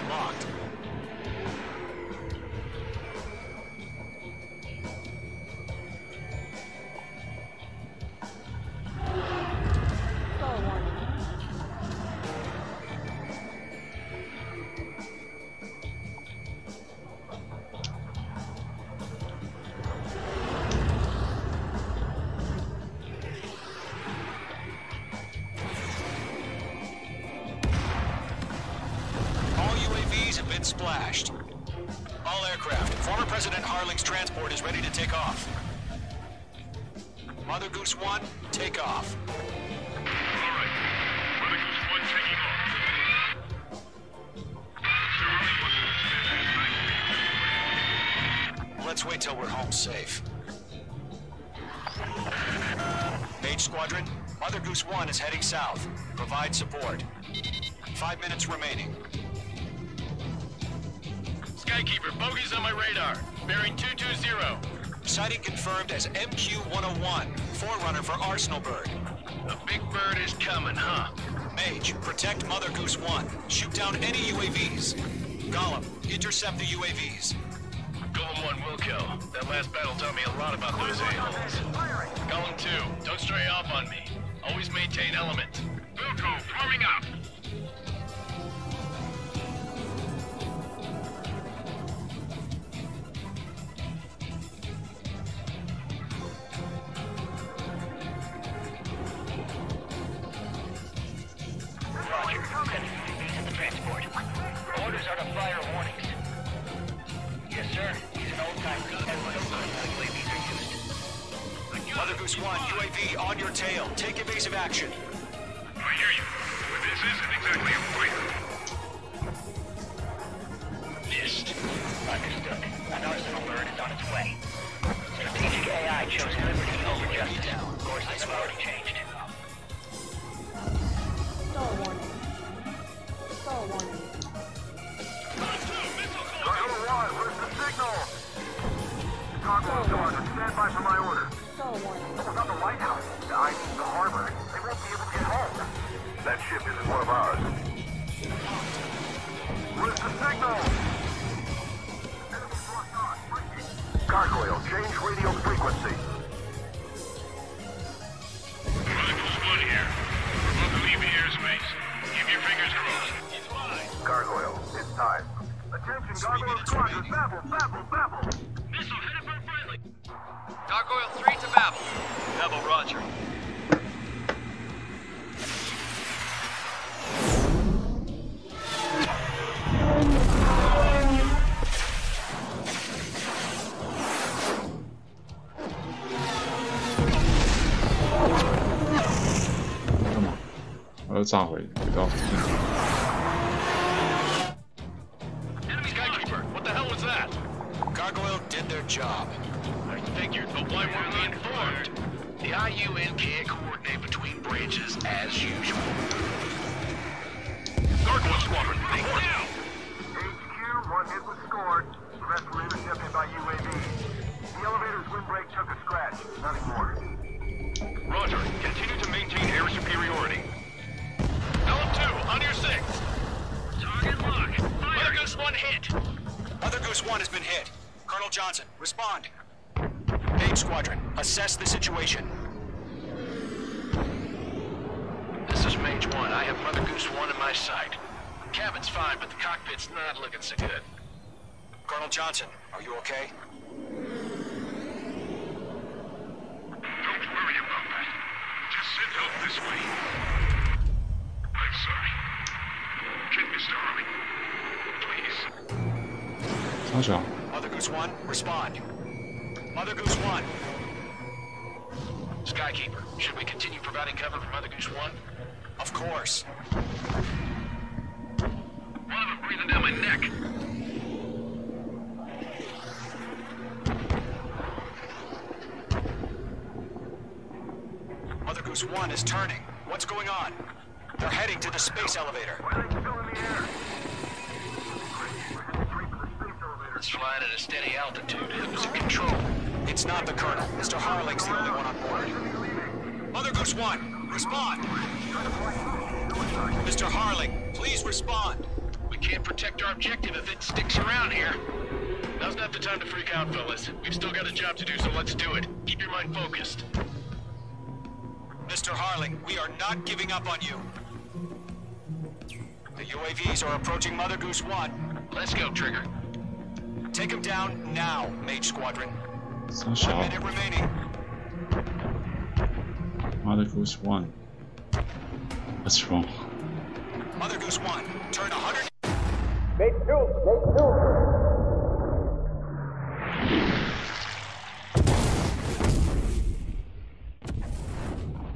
Locked. Stall warning. All UAVs have been splashed. All aircraft. Former President Harling's transport is ready to take off. Mother Goose 1, take off. Alright. Mother Goose 1 taking off. Let's wait till we're home safe. Mage Squadron, Mother Goose 1 is heading south. Provide support. 5 minutes remaining. Skykeeper, bogeys on my radar. Bearing 220. Sighting confirmed as MQ-101, forerunner for Arsenalberg. The big bird is coming, huh? Mage, protect Mother Goose 1. Shoot down any UAVs. Gollum, intercept the UAVs. Golem 1 will kill. That last battle taught me a lot about those a-holes. Golem 2, don't stray off on me. Always maintain element. Wilco, forming up. Roger, sending UAVs in the transport. Orders are to fire warnings. Yes, sir. He's an old-timer. Everyone knows how UAVs are used. Mother Goose 1, UAV on your tail. Take evasive action. I hear you, but this isn't exactly a fight. Missed. Understood. An arsenal bird is on its way. Strategic AI chose liberty over justice. Courses have already changed. Star warning. Star warning. Cargo 1, where's the signal? Cargo 1, stand by for my order. Star warning. About the lighthouse, I mean the harbor. They won't be able to get home. That ship isn't one of ours. Where's the signal? Gargoyle, change radio frequency. Chronicles 1 here. We're about to leave the airspace. Keep your fingers crossed. He's mine. Gargoyle, it's time. Attention, Gargoyle squadron, babble, babble, babble. Missile headed for friendly. Gargoyle 3 to Babel. Babel, roger.干嘛？我要炸回到。 Enemy Skykeeper, what the hell was that? Gargoyle did their job. I figured, but why weren't we informed? The IUN can't coordinate between branches as usual. Gargoyle Squadron, report out! HQ, 1 hit was scored. The rest were intercepted by UAV. The elevator's windbreak took a scratch. Nothing more. Roger, continue to maintain air superiority. Golem 2, on your 6. Target lock. Mother Goose 1 hit. Mother Goose 1 has been hit. Colonel Johnson, respond. Mage Squadron, assess the situation. This is Mage 1. I have Mother Goose 1 in my sight. Cabin's fine, but the cockpit's not looking so good. Colonel Johnson, are you okay? Don't worry about that. Just send help this way. I'm sorry. Get Mr. Harley. Please. 超小。 Mother Goose 1, respond. Mother Goose 1. Skykeeper, should we continue providing cover for Mother Goose 1? Of course. One of them breathing down my neck. Mother Goose 1 is turning. What's going on? They're heading to the space elevator. Why are they still in the air? It's flying at a steady altitude. Who's in control? It's not the Colonel. Mr. Harling's the only one on board. Mother Goose 1, respond! Mr. Harling, please respond. We can't protect our objective if it sticks around here. Now's not the time to freak out, fellas. We've still got a job to do, so let's do it. Keep your mind focused. Mr. Harling, we are not giving up on you. The UAVs are approaching Mother Goose 1. Let's go, Trigger. Take him down now, Mage Squadron. 超小。 1 minute remaining. Mother Goose 1. What's wrong? Mother Goose 1, turn 100.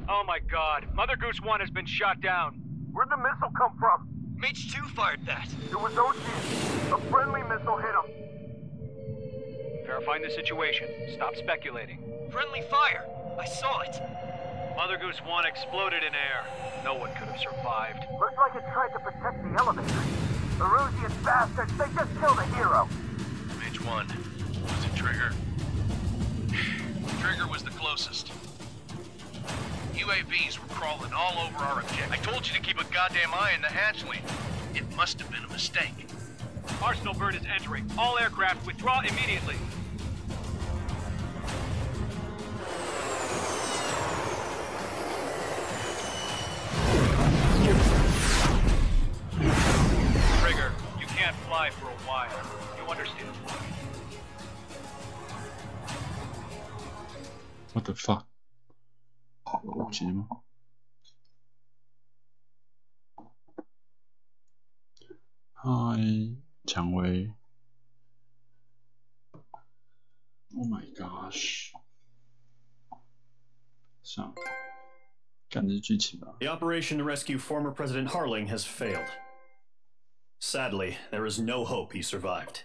Oh my god, Mother Goose 1 has been shot down. Where'd the missile come from? Mage 2 fired that. It was OG. A friendly missile hit him. Verifying the situation. Stop speculating. Friendly fire. I saw it. Mother Goose 1 exploded in air. No one could have survived. Looks like it tried to protect the elevator. The Rusian bastards, they just killed a hero. Mage 1. Was it Trigger? Trigger was the closest. UAVs were crawling all over our objective. I told you to keep a goddamn eye on the hatchling. It must have been a mistake. Arsenal bird is entering. All aircraft withdraw immediately. Trigger, you can't fly for a while. You understand? What the fuck? 武器吗？嗨，蔷薇。Oh my gosh！ 上，干的是剧情吧。 The operation to rescue former President Harling has failed. Sadly, there is no hope he survived.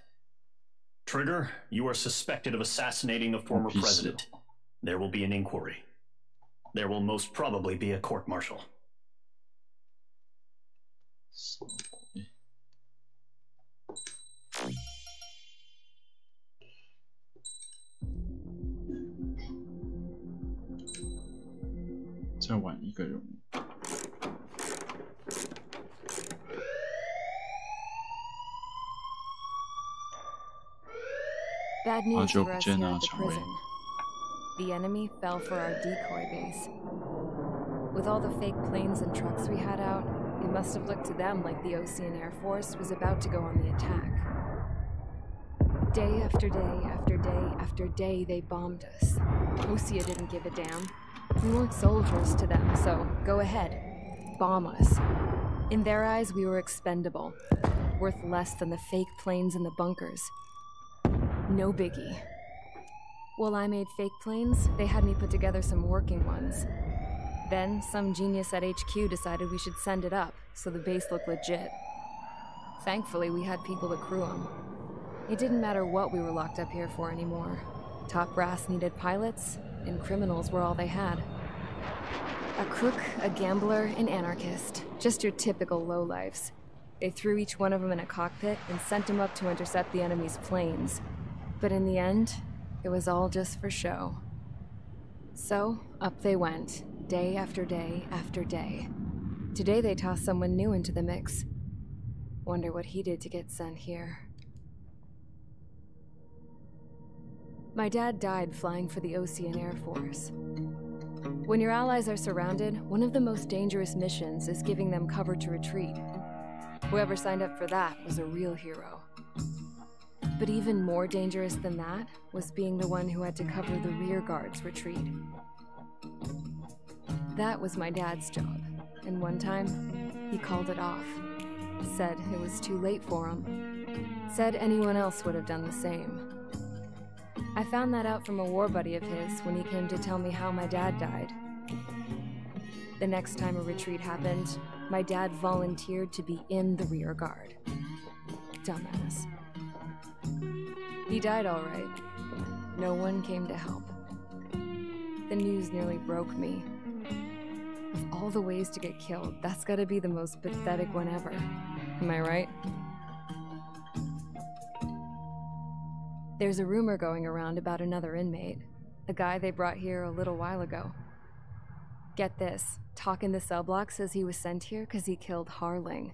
Trigger, you are suspected of assassinating the former president. There will be an inquiry. There will most probably be a court-martial. 再玩一个人物。 Bad news for us here at the prison. The enemy fell for our decoy base. With all the fake planes and trucks we had out, it must have looked to them like the Ocean Air Force was about to go on the attack. Day after day after day after day, they bombed us. Osea didn't give a damn. We weren't soldiers to them, so go ahead. Bomb us. In their eyes, we were expendable. Worth less than the fake planes in the bunkers. No biggie. While I made fake planes, they had me put together some working ones. Then, some genius at HQ decided we should send it up, so the base looked legit. Thankfully, we had people to crew them. It didn't matter what we were locked up here for anymore. Top brass needed pilots, and criminals were all they had. A crook, a gambler, an anarchist. Just your typical lowlifes. They threw each one of them in a cockpit and sent them up to intercept the enemy's planes. But in the end, it was all just for show. So, up they went, day after day after day. Today they tossed someone new into the mix. Wonder what he did to get sent here. My dad died flying for the Ocean Air Force. When your allies are surrounded, one of the most dangerous missions is giving them cover to retreat. Whoever signed up for that was a real hero. But even more dangerous than that was being the one who had to cover the rear guard's retreat. That was my dad's job, and one time, he called it off. Said it was too late for him. Said anyone else would have done the same. I found that out from a war buddy of his when he came to tell me how my dad died. The next time a retreat happened, my dad volunteered to be in the rear guard. Dumbass. He died all right. No one came to help. The news nearly broke me. Of all the ways to get killed, that's gotta be the most pathetic one ever. Am I right? There's a rumor going around about another inmate. A guy they brought here a little while ago. Get this, talk in the cell block says he was sent here because he killed Harling,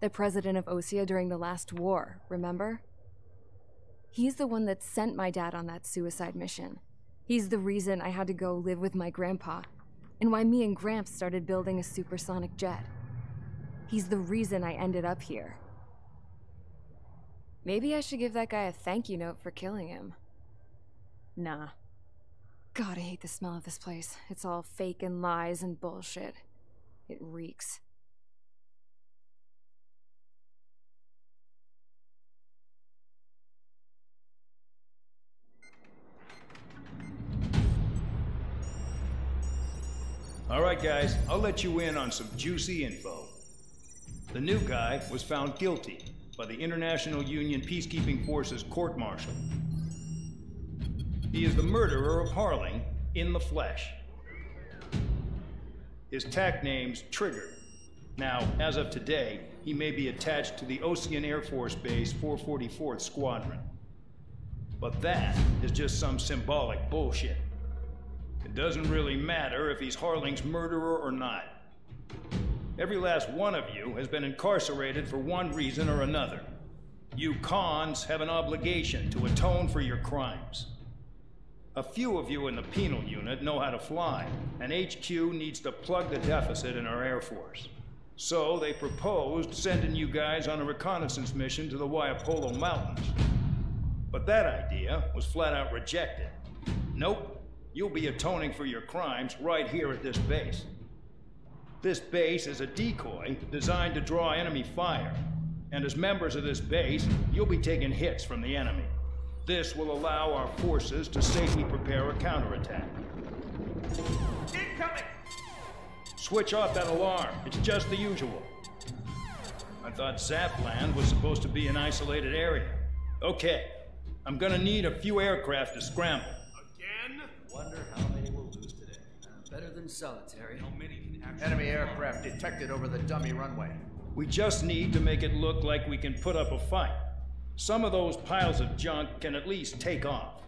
the president of Osea during the last war, remember? He's the one that sent my dad on that suicide mission. He's the reason I had to go live with my grandpa, and why me and Gramps started building a supersonic jet. He's the reason I ended up here. Maybe I should give that guy a thank you note for killing him. Nah. God, I hate the smell of this place. It's all fake and lies and bullshit. It reeks. All right, guys, I'll let you in on some juicy info. The new guy was found guilty by the International Union Peacekeeping Forces court-martial. He is the murderer of Harling in the flesh. His tag name's Trigger. Now, as of today, he may be attached to the Ocean Air Force Base 444th Squadron. But that is just some symbolic bullshit. It doesn't really matter if he's Harling's murderer or not. Every last one of you has been incarcerated for one reason or another. You cons have an obligation to atone for your crimes. A few of you in the penal unit know how to fly, and HQ needs to plug the deficit in our Air Force. So they proposed sending you guys on a reconnaissance mission to the Waiapolo Mountains. But that idea was flat out rejected. Nope, you'll be atoning for your crimes right here at this base. This base is a decoy designed to draw enemy fire. And as members of this base, you'll be taking hits from the enemy. This will allow our forces to safely prepare a counterattack. Incoming! Switch off that alarm. It's just the usual. I thought Zapland was supposed to be an isolated area. Okay, I'm gonna need a few aircraft to scramble. Again? Wonder how many we'll lose today. Better than solitary. How many can actually... Enemy aircraft detected over the dummy runway. We just need to make it look like we can put up a fight. Some of those piles of junk can at least take off.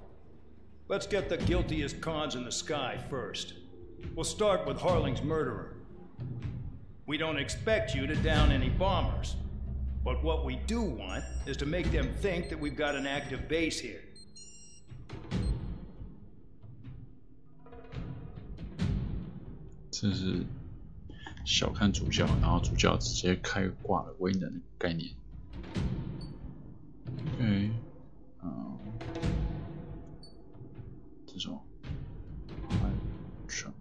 Let's get the guiltiest cons in the sky first. We'll start with Harling's murderer. We don't expect you to down any bombers. But what we do want is to make them think that we've got an active base here. 这是小看主教，然后主教直接开挂了威能的概念。OK， 这种安全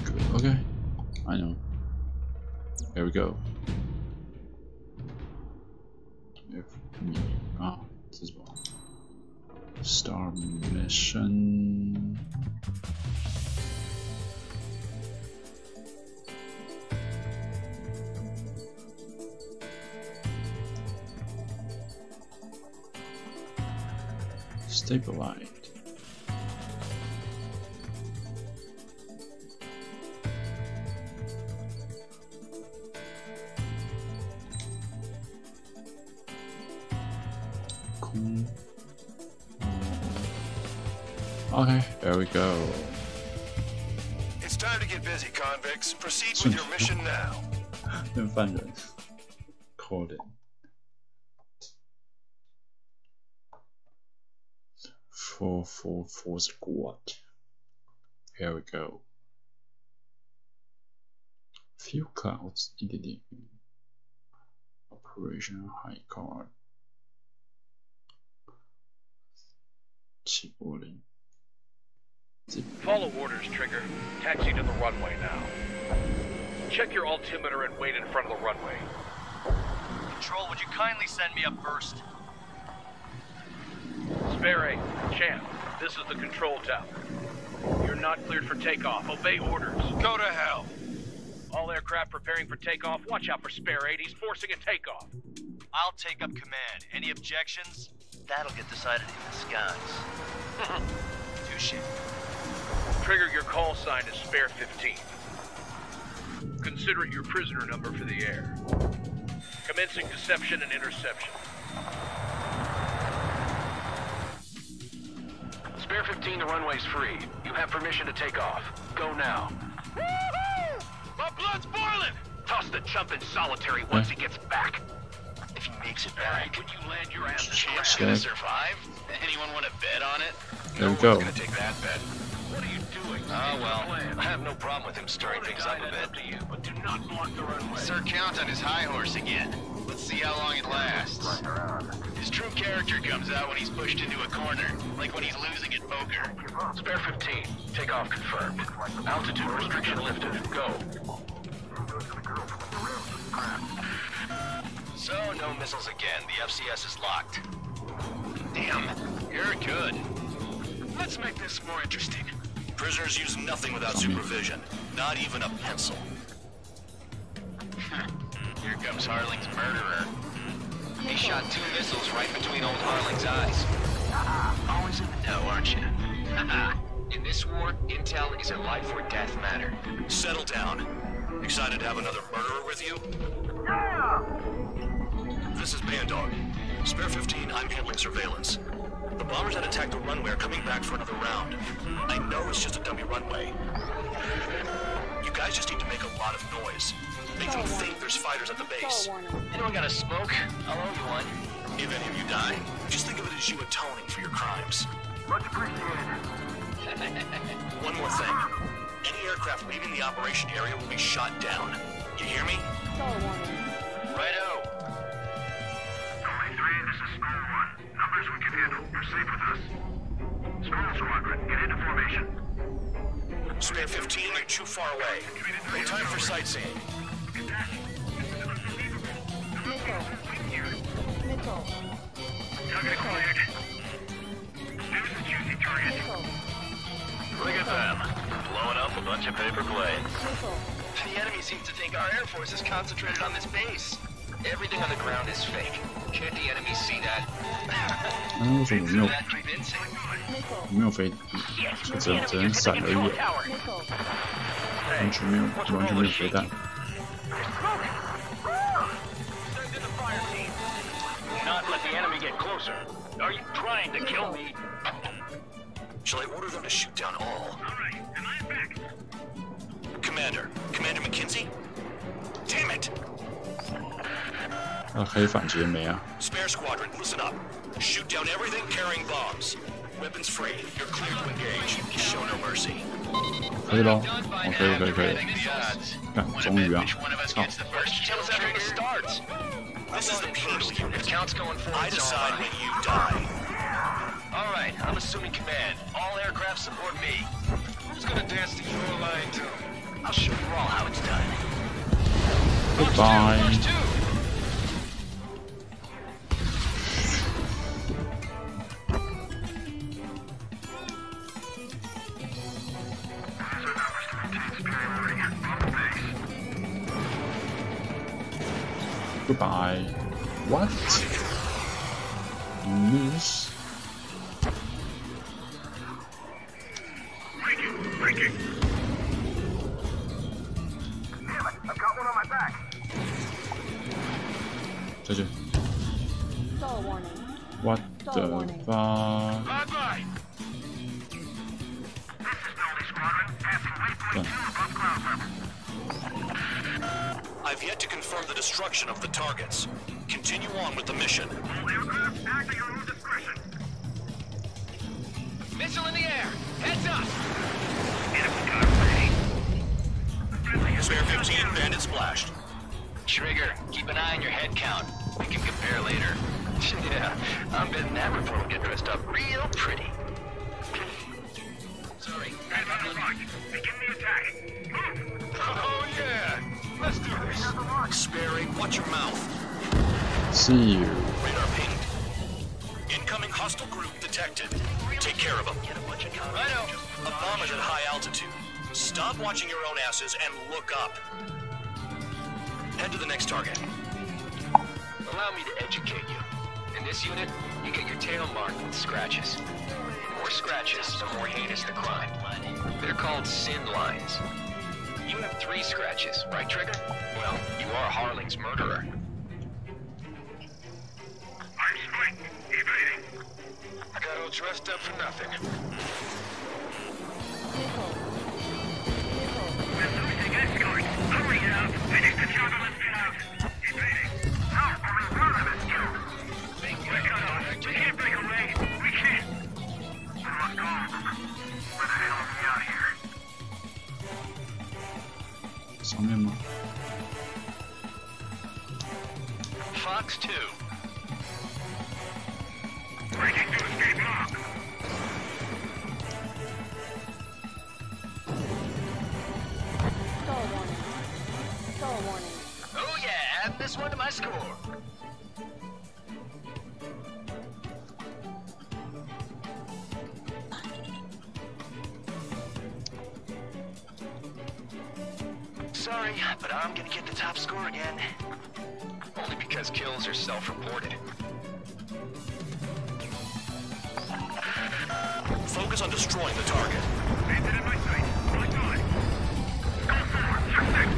，Good， OK， I know. Here we go. Ah, 这是什么 ？Star Mission. Stabilized. Cool. Okay, there we go. It's time to get busy, convicts. Proceed with your mission now. 跟犯人 called it. 444 squad. Here we go. Few clouds, Operation High Card. 750. Follow orders, Trigger. Taxi to the runway now. Check your altimeter and wait in front of the runway. Control, would you kindly send me up first? Spare 8, Champ, this is the control tower. You're not cleared for takeoff. Obey orders. Go to hell. All aircraft preparing for takeoff. Watch out for Spare 8. He's forcing a takeoff. I'll take up command. Any objections? That'll get decided in the skies. Touche. Trigger, your call sign is Spare 15. Consider it your prisoner number for the air. Commencing deception and interception. Spare 15, the runway's free. You have permission to take off. Go now. Woohoo! My blood's boiling! Toss the chump in solitary once he gets back. If he makes it back, When you land your ass Champ's gonna survive? Anyone want to bet on it? There we go. Gonna take that bet. What are you doing? Oh, well, I have no problem with him stirring things up a bit. To you, but do not block the runway. Sir Count on his high horse again. Let's see how long it lasts. His true character comes out when he's pushed into a corner, like when he's losing at poker. Spare 15. Takeoff confirmed. Altitude restriction lifted. Go. So, no missiles again. The FCS is locked. Damn, you're good. Let's make this more interesting. Prisoners use nothing without supervision. Not even a pencil. Here comes Harling's murderer. He shot 2 missiles right between old Harling's eyes. Always in the know, aren't you? In this war, intel is a life or death matter. Settle down. Excited to have another murderer with you? This is Bandog. Spare 15, I'm handling surveillance. The bombers that attacked the runway are coming back for another round. I know it's just a dummy runway. You guys just need to make a lot of noise. Make them think there's fighters at the base. Anyone got a smoke? I'll owe you one. If any of you die, just think of it as you atoning for your crimes. Much appreciated. One more thing. Any aircraft leaving the operation area will be shot down. You hear me? Righto. Only 3, this is School 1. Numbers we can handle. You're safe with us. Small Squadron, get into formation. Spare 15, you're too far away. No time for sightseeing. Target acquired. There's the juicy target. Look at them. Blowing up a bunch of paper planes. The enemy seems to think our Air Force is concentrated on this base. Everything on the ground is fake. Can't the enemy see that? 为什么没有飞？只能闪而已，完全没有飞弹。Not let the enemy get closer. Are you trying to kill me? Shall I order them to shoot down all? Alright, and I'm back. Commander McKenzie? Damn it! 可以反击没啊 Spare squadron, listen up. Shoot down everything carrying bombs. Weapons free. You're clear to engage. Show no mercy. 可以咯，可以。看，终于啊！操！ This is the penal unit. I decide when you die. All right, I'm assuming command. All aircraft support me. Who's gonna dance to your line too? I'll show you all how it's done. Goodbye. March 2. Goodbye. What? Miss? Breaking. Damn it, I've got one on my back. 再见。 Stall warning. What the fuck? Bye-bye. This is Penalty Squadron, passing waypoint 2 above ground level. I've yet to confirm the destruction of the targets. Continue on with the mission. All aircraft, act at your own discretion. Missile in the air. Heads up. Enemy gun ready. Spare 15, bandit splashed. Trigger, keep an eye on your head count. We can compare later. Yeah, I'm betting that report will get dressed up real pretty. Sorry. Guys on the march. Begin the attack. Move. Oh, yeah. Let's do this. Sparing, watch your mouth. See you. Radar pinged. Incoming hostile group detected. Take care of them. Righto. A bomb is at high altitude. Stop watching your own asses and look up. Head to the next target. Allow me to educate you. In this unit, you get your tail marked with scratches. The more scratches, the more heinous the crime. They're called sin lines. You have 3 scratches, right, Trigger? Well, you are Harling's murderer. I'm Spike. Evading. I got all dressed up for nothing. We're losing escort. Hurry now. Finish the job and let's get out. Evading. No, only one of us killed. We're cut off. We can't break away. We can't. We must go. Where the hell are we out here? 上面吗？ Fox 2. Breaking to escape lock. Stall warning. Oh yeah, add this one to my score. Sorry, but I'm gonna get the top score again. Only because kills are self-reported. Focus on destroying the target. Bandit in my sight. Locked on. Go forward. Suspect.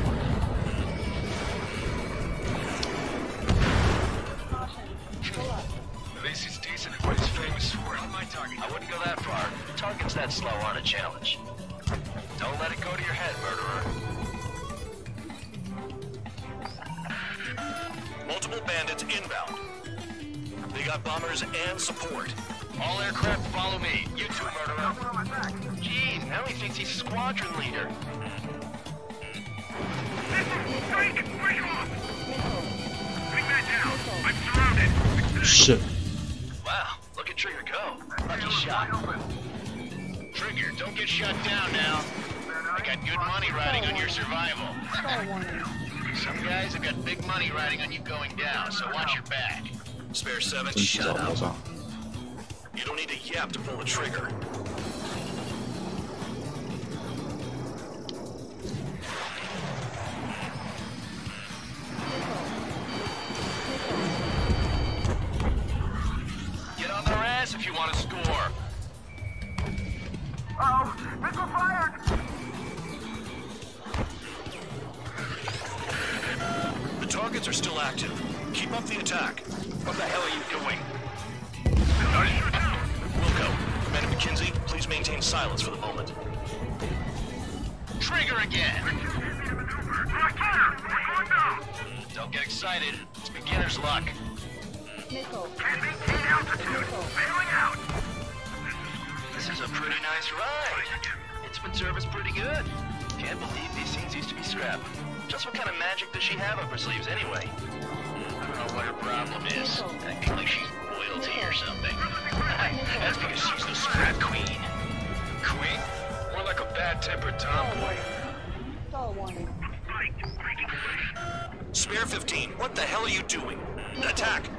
Caution. Pull up. At least he's decent at what he's famous for. that slow on a challenge. Don't let it go to your head, murderer. Multiple bandits inbound. They got bombers and support. All aircraft follow me. You too, murderer. Jeez, now he thinks he's squadron leader. Break off! Bring that down. I'm surrounded. Shit. Wow, look at Trigger go. Lucky shot. Trigger, don't get shut down now. I got good money riding on your survival. Some guys have got big money riding on you going down, so watch your back. Spare 7, shut up. You don't need to yap to pull the trigger. Get on their ass if you want to score. Uh-oh! Missile fired! The targets are still active. Keep up the attack. What the hell are you doing? Wilco, Commander McKenzie, please maintain silence for the moment. Trigger again! Don't get excited. It's beginner's luck. Missile. Can't maintain altitude. Bailing out. This is a pretty nice ride. Instrument service pretty good. Can't believe these things used to be scrapped. Just what kind of magic does she have up her sleeves anyway? I don't know what her problem is. Acting like she's royalty or something. That's because she's the scrap queen. Queen? More like a bad-tempered tomboy. Stall warning. Spare 15, what the hell are you doing? Attack!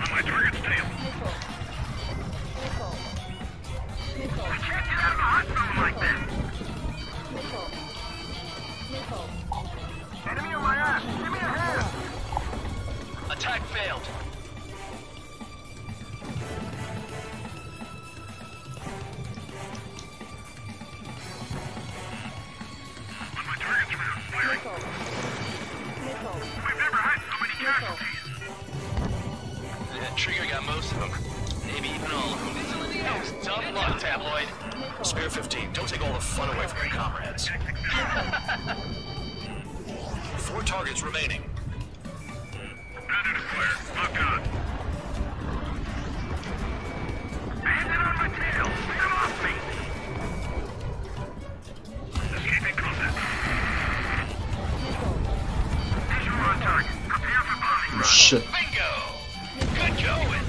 On my target's tail. Missile. I can't get out of the hospital like this. Missile. Enemy on my ass. Give me a hand. Attack failed. On my target's mouth. Firing. Missile. We've never had so many casualties. That Trigger got most of them. Maybe even all of them. That was tough luck, Tabloid. Spare 15, don't take all the fun away from your comrades. 4 targets remaining. Bandit acquired. Lock on. Bandit on my tail. Get off me. Escaping combat. Visual on target. Prepare for bombing. Shit. Bingo! Good going.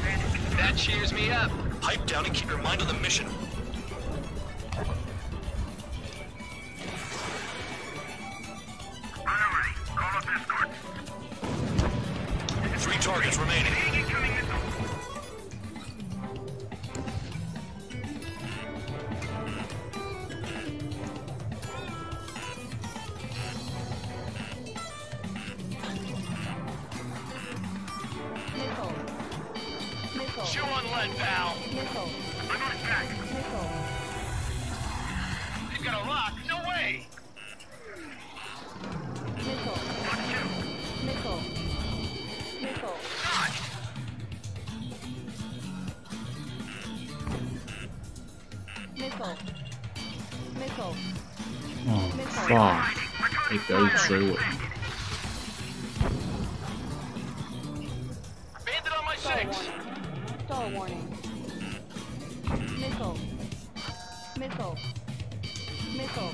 That cheers me up. Pipe down and keep your mind on the mission. Priority. Call up escort. 3 targets remaining. Incoming missile. Missile. Chew on lead, pal. Missile. I'm on his back. Missile. They've got a lock. No way. Missile. Missile. Missile. Missile. Missile. Oh, fuck. 你不要一直追我。 Bandit on my Stall 6. warning. Stall warning. Missile. Missile. Missile.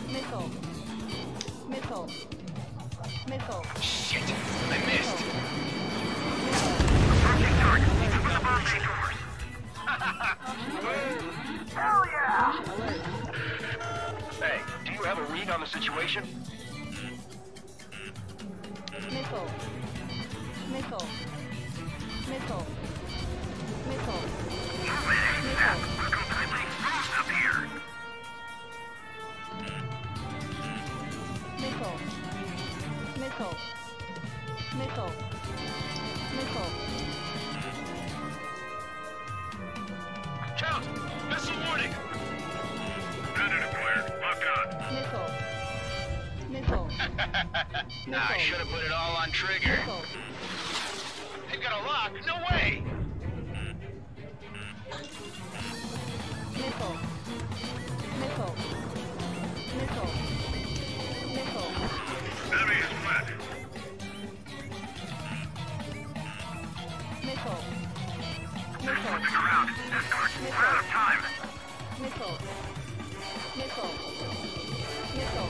Missile. Missile. Missile. Shit. I missed. Approaching target. Put the bomb doors. Hell yeah! Alert. Hey, do you have a read on the situation? Missile. Missile. Missile. Missile. Missile. We're completely exposed up here. Missile. Missile. Missile. Missile. Count! Missile warning! Bandit acquired. Lock on. Missile. Nah, I should have put it all on trigger. They've got a lock. No way. Missile. Missile. Missile. Missile. Enemy is flat. Missile. They're Missile. slipping around. Escort, we're out of time. Missile. Missile. Missile.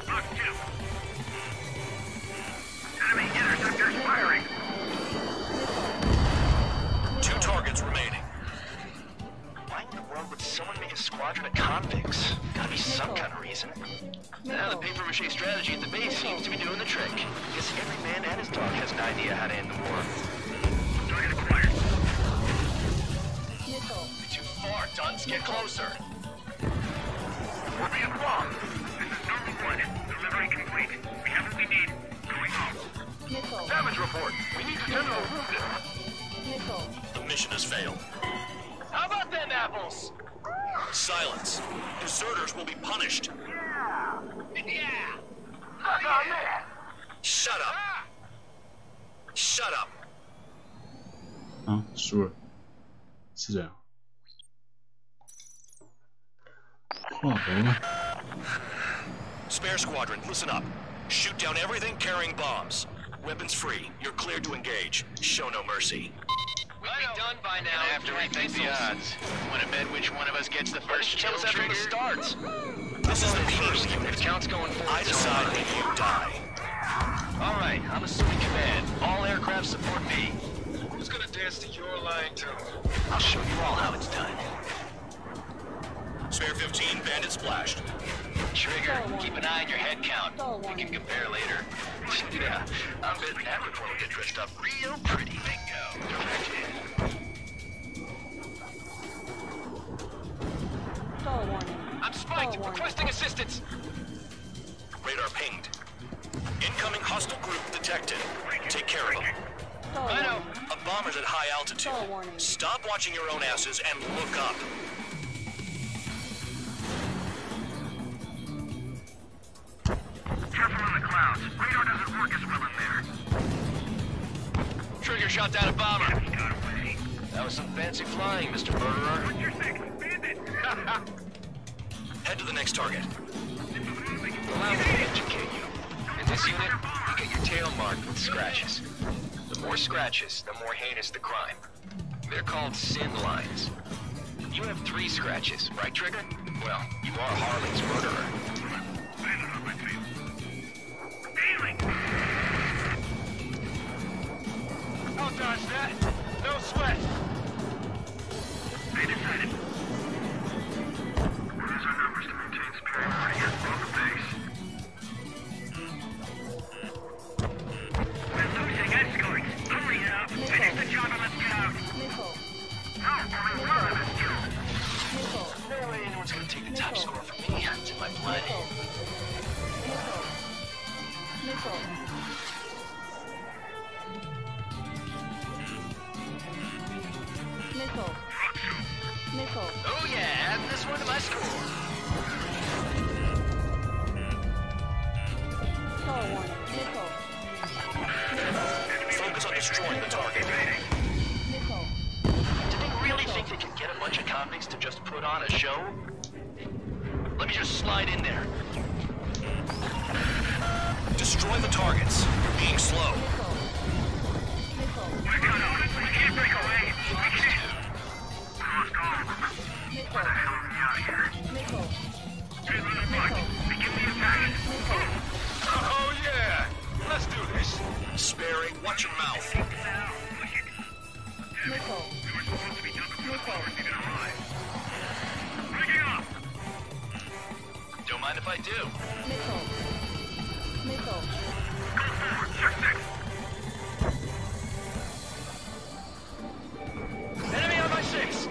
Lock two. Enemy interceptors firing. Two targets remaining. Why in the world would someone make a squadron of convicts? Gotta be some kind of reason. Now the papier-mâché strategy at the base seems to be doing the trick. Guess every man and his dog has an idea how to end the war. Target acquired. Missile. Too far, Dunce. Get closer. We're being bombed. This is number one. Delivery complete. We have what we need. Going home. Missile. Damage report. We need to tend to a wounded. Missile. The mission has failed. How about them apples? Silence. Deserters will be punished. Yeah. Look on there. Shut up. Shut up. 啊，输了，是这样。画头呢？ Spare squadron, listen up. Shoot down everything carrying bombs. Weapons free. You're cleared to engage. Show no mercy. We'll be done by now. And after we think the odds. Want to bet which one of us gets the first kill after the starts? This is the first first unit. Counts going forward. I decide when you die. All right, I'm assuming command. All aircraft support me. Who's gonna dance to your line, too? I'll show you all how it's done. Spare 15, bandit splashed. Trigger, keep an eye on your head count. We can compare later. Yeah, I'm betting that report will get dressed up real pretty. Bingo. Direct hit. Stall warning. I'm spiked. Stall warning. Requesting assistance. Radar pinged. Incoming hostile group detected. Take care of them. Stall I know. warning. A bomber's at high altitude. Stall warning. Stop watching your own asses and look up. Careful on the clouds. Radar doesn't work as well in there. Trigger shot down a bomber. Got away. That was some fancy flying, Mr. Murderer. What's your six? Bandit. Head to the next target. Allow me to educate you. In this unit, you get your tail marked with scratches. The more scratches, the more heinous the crime. They're called sin lines. You have 3 scratches, right, Trigger? Well, you are Harley's murderer. Bandit on my tail. Ailing. I'll dodge that. No sweat. They decided. Use our numbers to maintain superiority on the base. We're losing escorts. Hurry up. Finish the job and let's get out. Missile. How are we running this job? Missile. No way anyone's gonna take the top score from me. It's in my blood. Missile. Missile. Missile. Missile. Oh yeah, add this one to my score. Stall warning. Missile. Focus on destroying the target. Missile. Do they really think they can get a bunch of convicts to just put on a show? Let me just slide in there. Destroy the targets. You're being slow. Missile. Missile. We're cut off. We can't break away. We can't. Lost all of them. Missile. Get the hell out of here. Missile. Get rid of the bug. Begin the attack. Missile. Oh, yeah! Let's do this. Sparing, watch your mouth. Now, push it. Missile. We were supposed to be done before the Missile. bombers even arrived. Breaking off. Don't mind if I do. Missile. Missile. Go forward. Check 6. Enemy on my 6.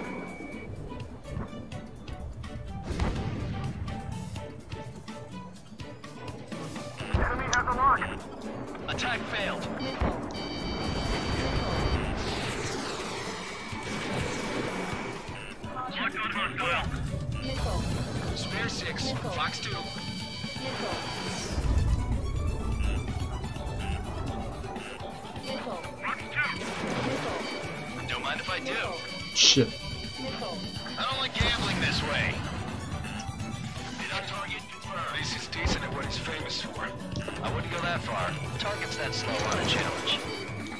Enemy has a lock. Attack failed. Missile. Missile. Spare 6. Missile. Fox 2. Missile. Missile. Missile. Don't mind if I do. Shit. Missile. I don't like gambling this way. This is decent at what he's famous for. I wouldn't go that far. Target's that slow on a challenge.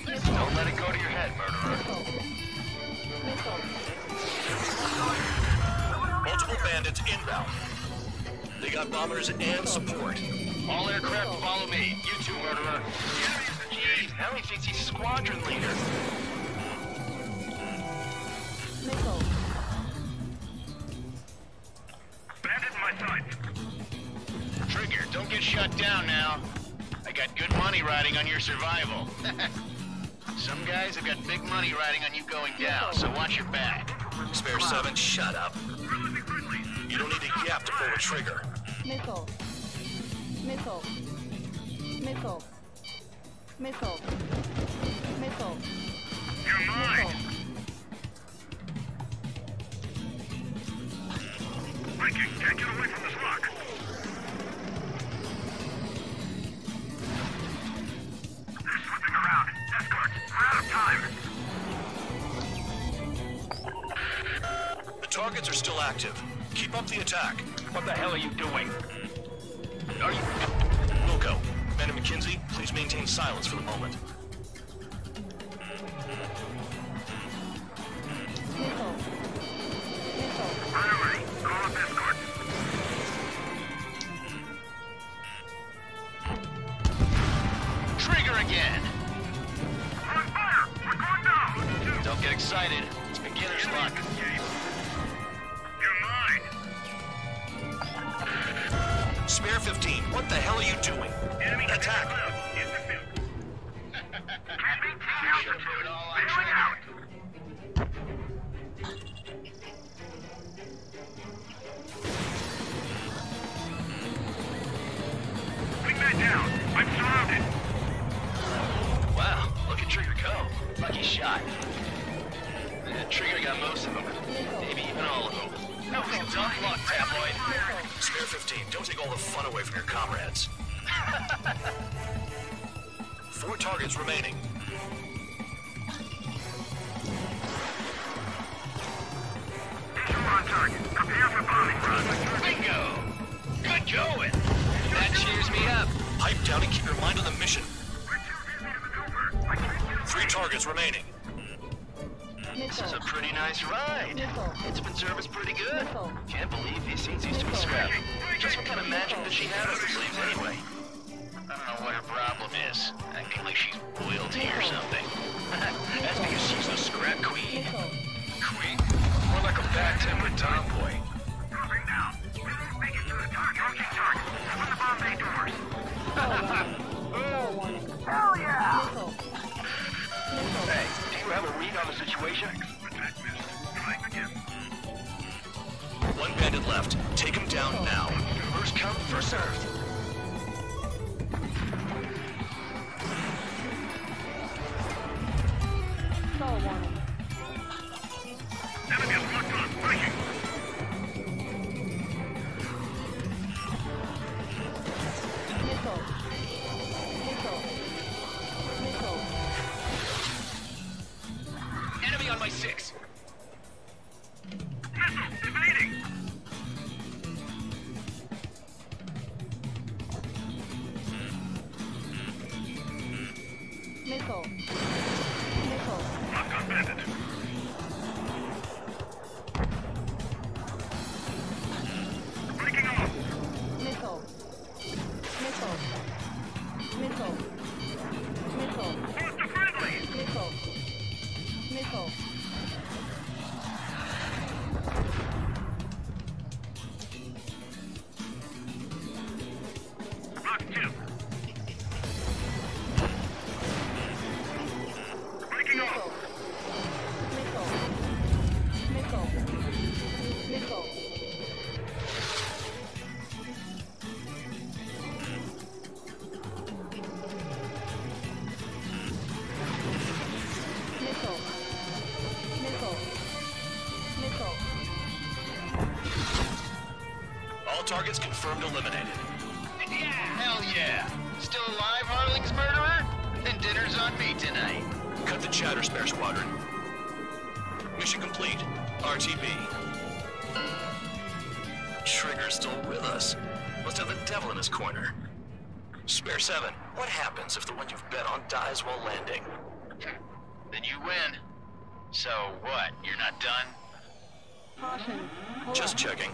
Don't let it go to your head, murderer. Multiple bandits inbound. They got bombers and support. All aircraft follow me. You too, murderer. Jeez, now he thinks he's squadron leader. Missile. Bandit in my sights. Trigger, don't get shut down now. I got good money riding on your survival. Some guys have got big money riding on you going down, so watch your back. Spare 7, shut up. You don't need a yap to pull a trigger. Missile. Missile. Missile. Missile. Missile. You're mine. Missile. Viking, can't get away from this rock. They're slipping around. Escorts, we're out of time. The targets are still active. Keep up the attack. What the hell are you doing? Are you... Wilco, Commander McKenzie, please maintain silence for the moment. Missile. Missile. Priority, call up escorts. Trigger again! On fire! We're going down! Don't get excited. It's beginner's luck. You're mine. Spare 15, what the hell are you doing? Enemy Attack! in the field. Altitude. Bailing out. Wingman down. I'm surrounded. Wow, look at Trigger go. Lucky shot. Trigger got most of them. Maybe even all of them. No, tough luck, tabloid. Spare 15, don't take all the fun away from your comrades. 4 targets remaining. Visual on target. Prepare for bombing run. Bingo! Good going! That cheers me up. Pipe down and keep your mind on the mission. We're too busy to maneuver. 3 targets remaining. This is a pretty nice ride. Missile. It's been serviced pretty good. Missile. Can't believe these things used to be scrapped. Just what kind of magic does she have up her sleeves anyway? I don't know what her problem is. Acting like she's royalty or something. That's because she's the scrap queen. Missile. Queen? More like a bad-tempered tomboy. Dropping down. Make it to the target. Approaching target. Open the bomb bay doors. Missile warning. Hell yeah! Missile. Missile. Hey, do you have a read on the situation? Attack missile. Trying again. 1 bandit left. Take him down now. First come, first served. Stall warning. Enemy is locked on. Viking. Missile. Missile. Missile. Enemy on my 6. Missile evading. Missile. Missile. Locked on bandit. Breaking off. Missile. Missile. Missile. Missile. Force to friendly. Missile. Missile. Rock 2. All targets confirmed eliminated. Yeah, hell yeah. Still alive, Harling's murderer? Then dinner's on me tonight. Cut the chatter, Spare Squadron. Mission complete. RTB. Trigger's still with us. Must have the devil in his corner. Spare 7, what happens if the one you've bet on dies while landing? Then you win. So what, you're not done? Caution. Hold Just on. checking.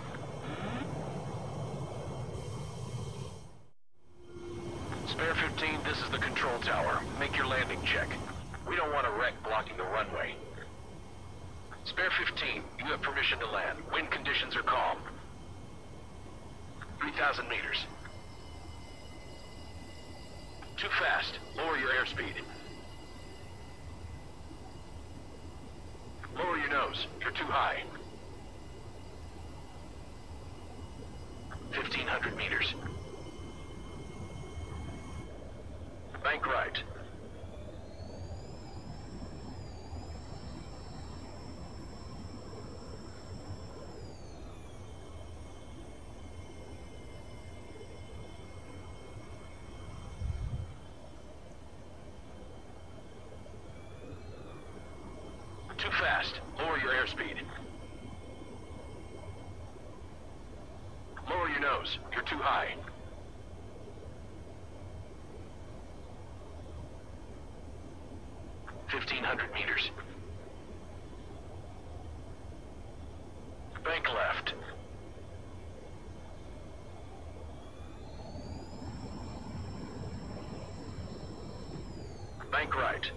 Spare 15, this is the control tower. Make your landing check. We don't want a wreck blocking the runway. Spare 15, you have permission to land. Wind conditions are calm. 3,000 meters. Too fast. Lower your airspeed. Lower your nose. You're too high. 1,500 meters. Bank right. Too fast. Lower your airspeed. Lower your nose. You're too high. $1,500 meters. Bank left. Bank right.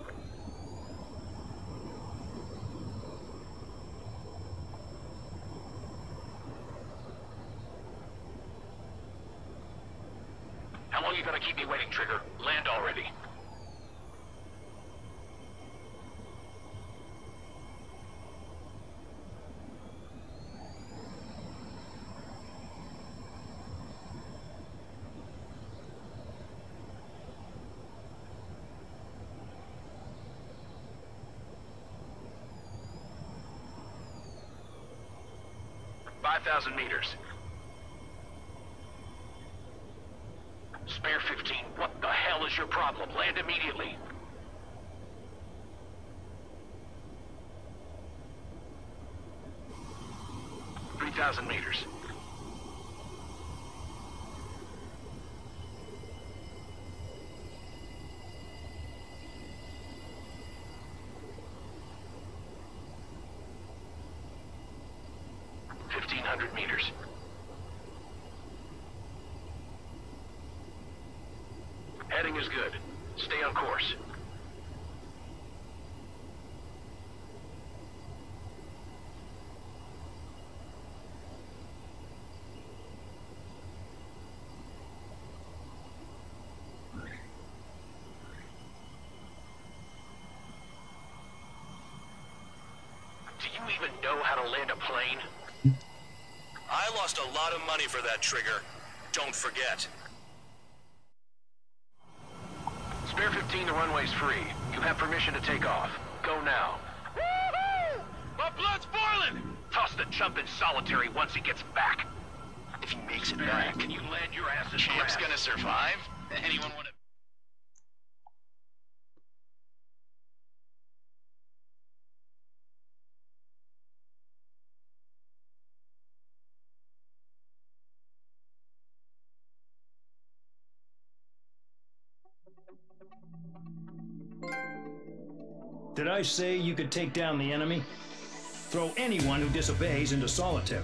How long are you gonna keep me waiting, Trigger? Land already. $5,000 meters. Spare 15, what the hell is your problem? Land immediately. $3,000 meters. $1,500 meters. Heading is good. Stay on course. Do you even know how to land a plane? I lost a lot of money for that, Trigger. Don't forget. Spare 15, the runway's free. You have permission to take off. Go now. Woohoo! My blood's boiling! Toss the chump in solitary once he gets back. If he makes it back. Can you land your ass in Champ's grass? gonna survive? Anyone wanna... Did I say you could take down the enemy? Throw anyone who disobeys into solitary.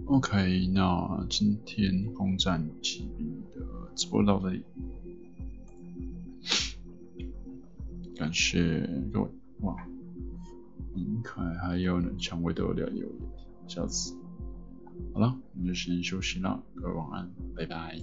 OK， 那今天空战骑兵的直播到这里，感谢各位。哇，明凯还有呢，蔷薇都有留言，笑死。好了，我们就先休息了，各位晚安，拜拜。